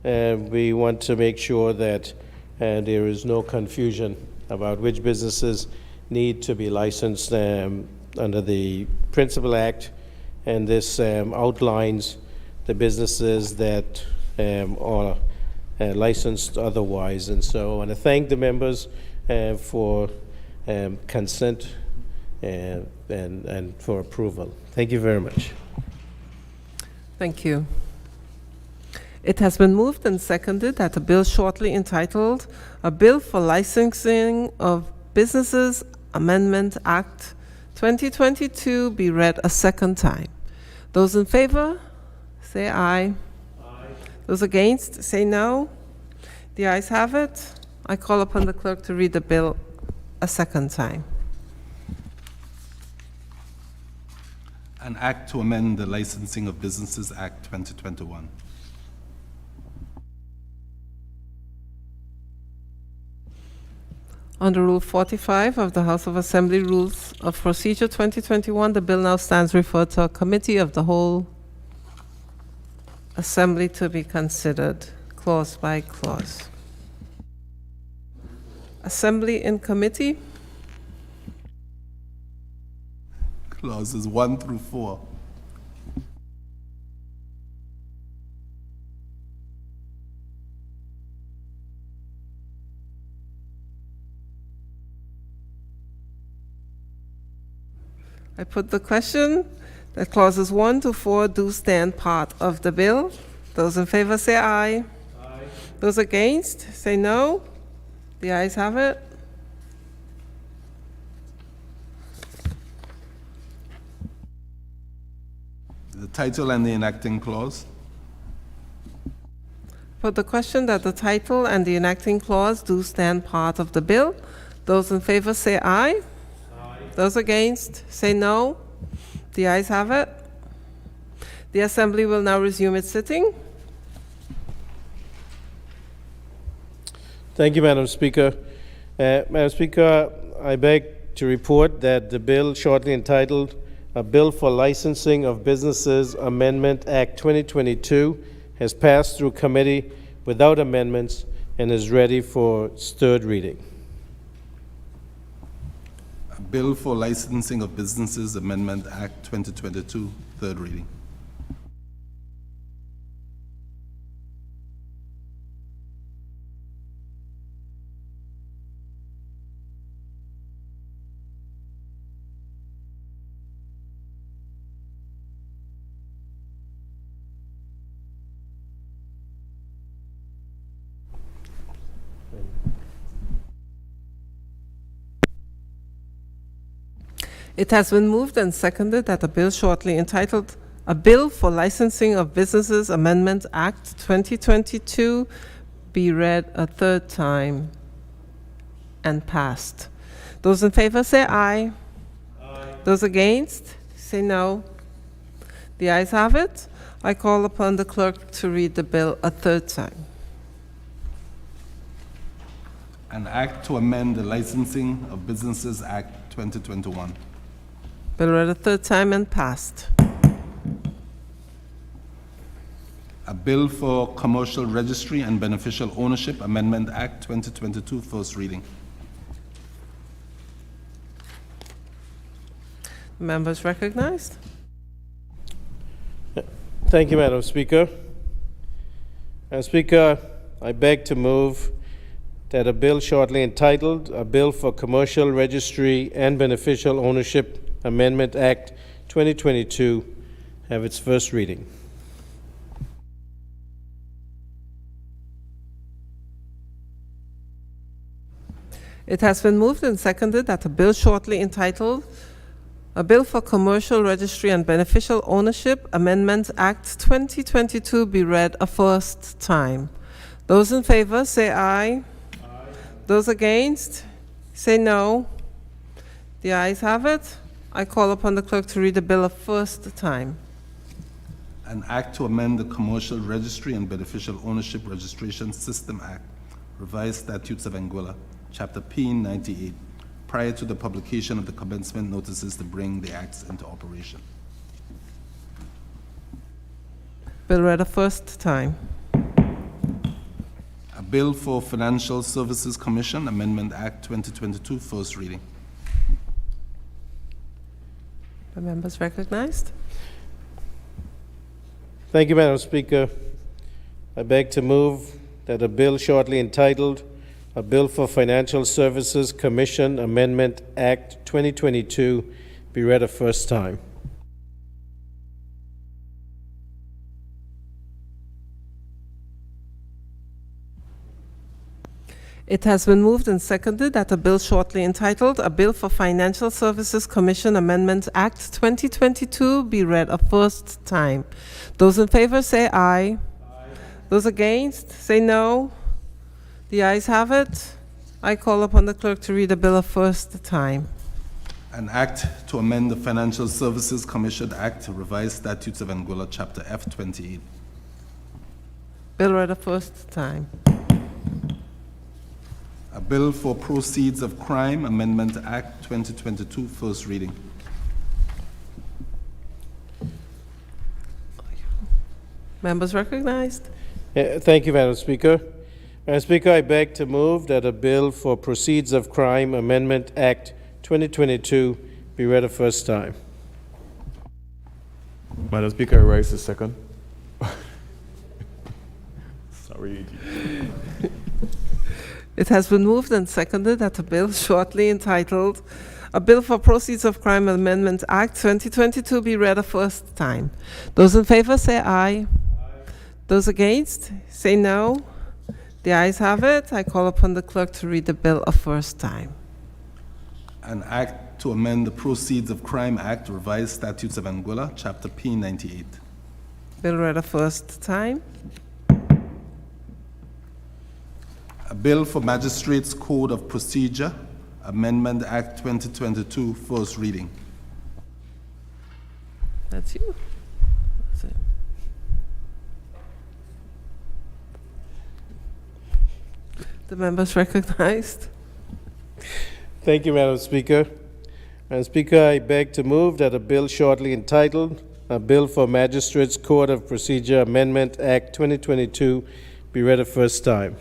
[SPEAKER 1] We want to make sure that there is no confusion about which businesses need to be licensed under the Principal Act, and this outlines the businesses that are licensed otherwise. And so I want to thank the members for consent and for approval. Thank you very much.
[SPEAKER 3] Thank you. It has been moved and seconded that a bill shortly entitled, "A Bill for Licensing of Businesses Amendment Act 2022" be read a second time. Those in favor, say aye. Aye. Those against, say no. The ayes have it. I call upon the clerk to read the bill a second time.
[SPEAKER 4] An act to amend the Licensing of Businesses Act 2021.
[SPEAKER 3] Under Rule 45 of the House of Assembly Rules of Procedure 2021, the bill now stands referred to a committee of the whole Assembly to be considered clause by clause. Assembly in committee.
[SPEAKER 4] Clauses 1 through 4.
[SPEAKER 3] I put the question that clauses 1 to 4 do stand part of the bill. Those in favor say aye. Aye. Those against say no. The ayes have it.
[SPEAKER 4] The title and the enacting clause.
[SPEAKER 3] For the question that the title and the enacting clause do stand part of the bill, those in favor say aye. Aye. Those against say no. The ayes have it. The Assembly will now resume its sitting.
[SPEAKER 1] Thank you, Madam Speaker. Madam Speaker, I beg to report that the bill shortly entitled A Bill for Licensing of Businesses Amendment Act 2022 has passed through committee without amendments and is ready for its third reading.
[SPEAKER 4] A bill for licensing of businesses Amendment Act 2022, third reading.
[SPEAKER 3] It has been moved and seconded that a bill shortly entitled A Bill for Licensing of Businesses Amendment Act 2022 be read a third time and passed. Those in favor say aye. Aye. Those against say no. The ayes have it. I call upon the clerk to read the bill a third time.
[SPEAKER 4] An act to amend the Licensing of Businesses Act 2021.
[SPEAKER 3] Bill read a third time and passed.
[SPEAKER 4] A bill for Commercial Registry and Beneficial Ownership Amendment Act 2022, first reading.
[SPEAKER 3] Members recognized.
[SPEAKER 1] Thank you, Madam Speaker. Madam Speaker, I beg to move that a bill shortly entitled A Bill for Commercial Registry and Beneficial Ownership Amendment Act 2022 have its first reading.
[SPEAKER 3] It has been moved and seconded that a bill shortly entitled A Bill for Commercial Registry and Beneficial Ownership Amendment Act 2022 be read a first time. Those in favor say aye. Aye. Those against say no. The ayes have it. I call upon the clerk to read the bill a first time.
[SPEAKER 4] An act to amend the Commercial Registry and Beneficial Ownership Registration System Act, Revised Statutes of Anguilla, Chapter P 98, prior to the publication of the commencement notices to bring the acts into operation.
[SPEAKER 3] Bill read a first time.
[SPEAKER 4] A bill for Financial Services Commission Amendment Act 2022, first reading.
[SPEAKER 3] The members recognized.
[SPEAKER 1] Thank you, Madam Speaker. I beg to move that a bill shortly entitled A Bill for Financial Services Commission Amendment Act 2022 be read a first time.
[SPEAKER 3] It has been moved and seconded that a bill shortly entitled A Bill for Financial Services Commission Amendment Act 2022 be read a first time. Those in favor say aye. Aye. Those against say no. The ayes have it. I call upon the clerk to read the bill a first time.
[SPEAKER 4] An act to amend the Financial Services Commission Act, Revised Statutes of Anguilla, Chapter F 28.
[SPEAKER 3] Bill read a first time.
[SPEAKER 4] A bill for Proceeds of Crime Amendment Act 2022, first reading.
[SPEAKER 3] Members recognized.
[SPEAKER 1] Thank you, Madam Speaker. Madam Speaker, I beg to move that a bill for Proceeds of Crime Amendment Act 2022 be read a first time.
[SPEAKER 6] Madam Speaker, I raise the second. Sorry.
[SPEAKER 3] It has been moved and seconded that a bill shortly entitled A Bill for Proceeds of Crime Amendment Act 2022 be read a first time. Those in favor say aye. Aye. Those against say no. The ayes have it. I call upon the clerk to read the bill a first time.
[SPEAKER 4] An act to amend the Proceeds of Crime Act, Revised Statutes of Anguilla, Chapter P 98.
[SPEAKER 3] Bill read a first time.
[SPEAKER 4] A bill for Magistrates Code of Procedure, Amendment Act 2022, first reading.
[SPEAKER 3] That's you. That's it. The members recognized.
[SPEAKER 1] Thank you, Madam Speaker. Madam Speaker, I beg to move that a bill shortly entitled, A Bill for Magistrates Code of Procedure Amendment Act 2022 be read a first time.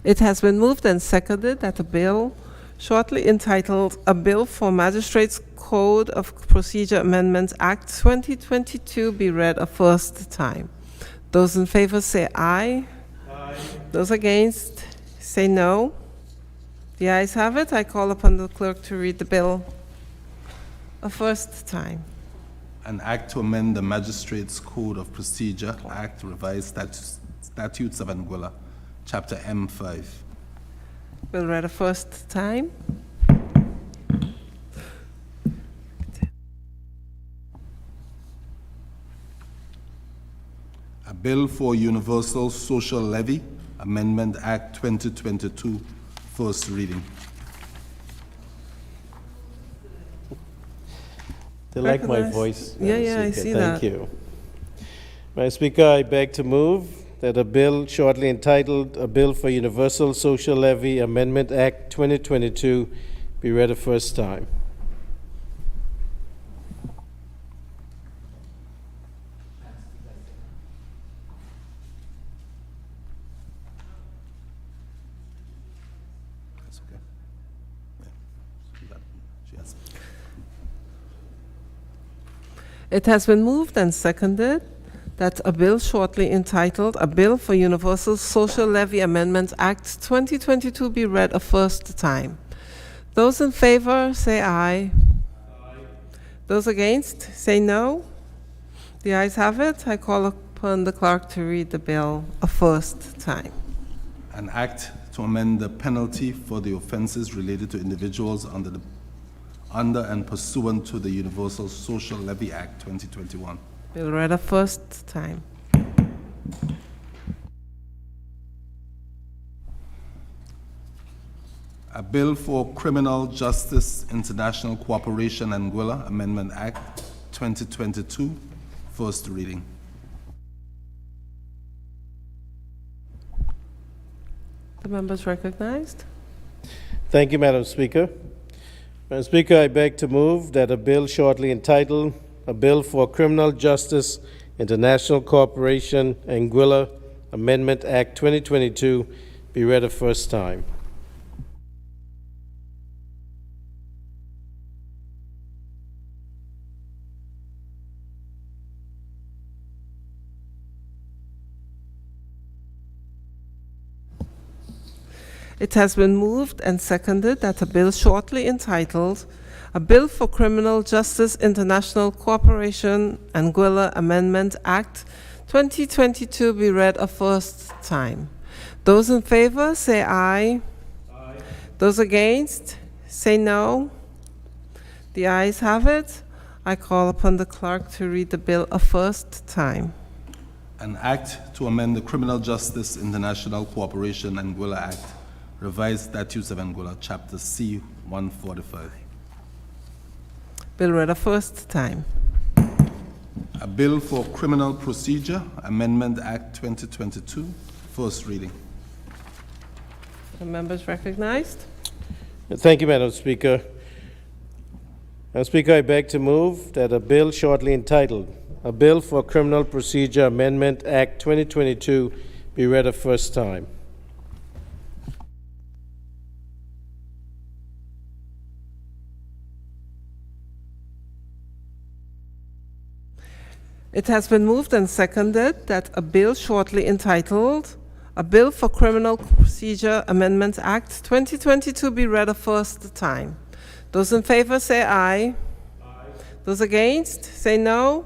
[SPEAKER 3] It has been moved and seconded that a bill shortly entitled A Bill for Magistrates Code of Procedure Amendments Act 2022 be read a first time. Those in favor say aye. Aye. Those against say no. The ayes have it. I call upon the clerk to read the bill a first time.
[SPEAKER 4] An act to amend the Magistrates Code of Procedure Act, Revised Statutes of Anguilla, Chapter M5.
[SPEAKER 3] Bill read a first time.
[SPEAKER 4] A bill for Universal Social Levy, Amendment Act 2022, first reading.
[SPEAKER 1] They like my
[SPEAKER 3] Recognize-
[SPEAKER 1] voice.
[SPEAKER 3] Yeah,
[SPEAKER 1] Madam
[SPEAKER 3] yeah, I
[SPEAKER 1] Speaker.
[SPEAKER 3] see
[SPEAKER 1] Thank
[SPEAKER 3] that.
[SPEAKER 1] you. Madam Speaker, I beg to move that a bill shortly entitled A Bill for Universal Social Levy Amendment Act 2022 be read a first time.
[SPEAKER 4] That's okay. Yeah. She has.
[SPEAKER 3] It has been moved and seconded that a bill shortly entitled A Bill for Universal Social Levy Amendments Act 2022 be read a first time. Those in favor say aye. Aye. Those against say no. The ayes have it. I call upon the clerk to read the bill a first time.
[SPEAKER 4] An act to amend the penalty for the offenses related to individuals under and pursuant to the Universal Social Levy Act 2021.
[SPEAKER 3] Bill read a first time.
[SPEAKER 4] A bill for Criminal Justice International Cooperation Anguilla Amendment Act 2022, first reading.
[SPEAKER 3] The members recognized.
[SPEAKER 1] Thank you, Madam Speaker. Madam Speaker, I beg to move that a bill shortly entitled A Bill for Criminal Justice International Cooperation Anguilla Amendment Act 2022 be read a first time.
[SPEAKER 3] It has been moved and seconded that a bill shortly entitled A Bill for Criminal Justice International Cooperation Anguilla Amendment Act 2022 be read a first time. Those in favor say aye. Aye. Those against say no. The ayes have it. I call upon the clerk to read the bill a first time.
[SPEAKER 4] An act to amend the Criminal Justice International Cooperation Anguilla Act, Revised Statutes of Anguilla, Chapter C 145.
[SPEAKER 3] Bill read a first time.
[SPEAKER 4] A bill for Criminal Procedure Amendment Act 2022, first reading.
[SPEAKER 3] The members recognized.
[SPEAKER 1] Thank you, Madam Speaker. Madam Speaker, I beg to move that a bill shortly entitled A Bill for Criminal Procedure Amendment Act 2022 be read a first time.
[SPEAKER 3] It has been moved and seconded that a bill shortly entitled A Bill for Criminal Procedure Amendment Act 2022 be read a first time. Those in favor say aye. Aye. Those against, say no.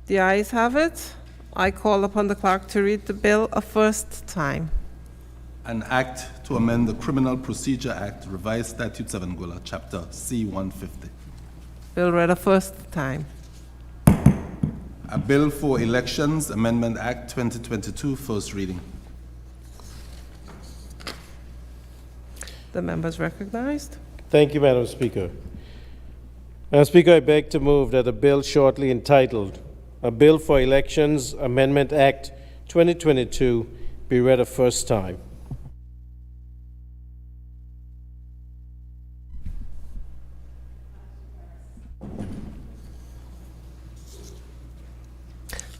[SPEAKER 3] The ayes have it. I call upon the clerk to read the bill a first time.
[SPEAKER 4] An act to amend the Criminal Procedure Act, Revised Statutes of Anguilla, Chapter C-150.
[SPEAKER 3] Bill read a first time.
[SPEAKER 4] A bill for Elections Amendment Act 2022, first reading.
[SPEAKER 3] The member is recognized.
[SPEAKER 1] Thank you, Madam Speaker. Madam Speaker, I beg to move that a bill shortly entitled A Bill for Elections Amendment Act 2022 be read a first time.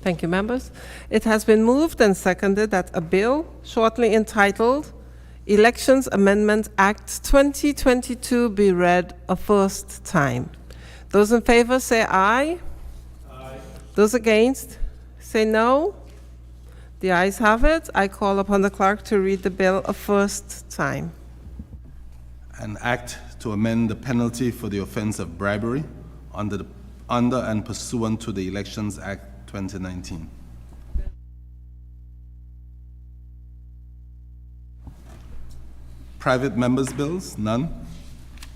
[SPEAKER 3] Thank you, members. It has been moved and seconded that a bill shortly entitled Elections Amendment Act 2022 be read a first time. Those in favor say aye. Aye. Those against say no. The ayes have it. I call upon the clerk to read the bill a first time.
[SPEAKER 4] An act to amend the penalty for the offense of bribery under and pursuant to the Elections Act 2019. Private members' bills, none.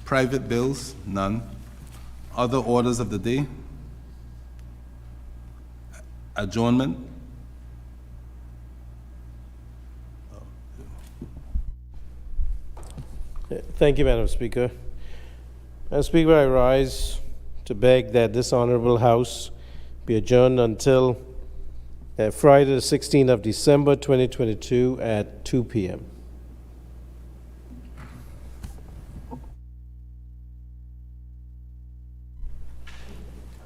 [SPEAKER 4] Private bills, none. Other orders of the day. Adjournment.
[SPEAKER 1] Thank you, Madam Speaker. Madam Speaker, I rise to beg that this honorable House be adjourned until Friday, the 16th of December, 2022 at 2 p.m.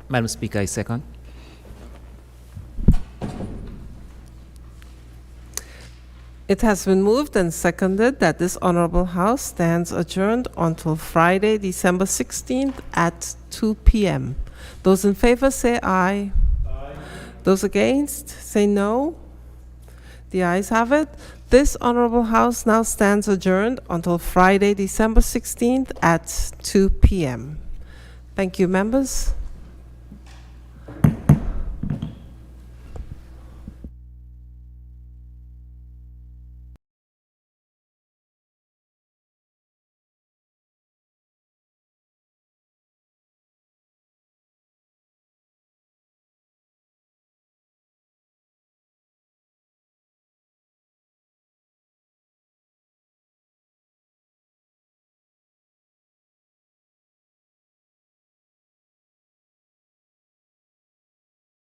[SPEAKER 7] Madam Speaker, I second.
[SPEAKER 3] It has been moved and seconded that this honorable House stands adjourned until Friday, December 16th at 2 p.m. Those in favor say aye. Aye. Those against say no. The ayes have it. This honorable House now stands adjourned until Friday, December 16th at 2 p.m. Thank you, members.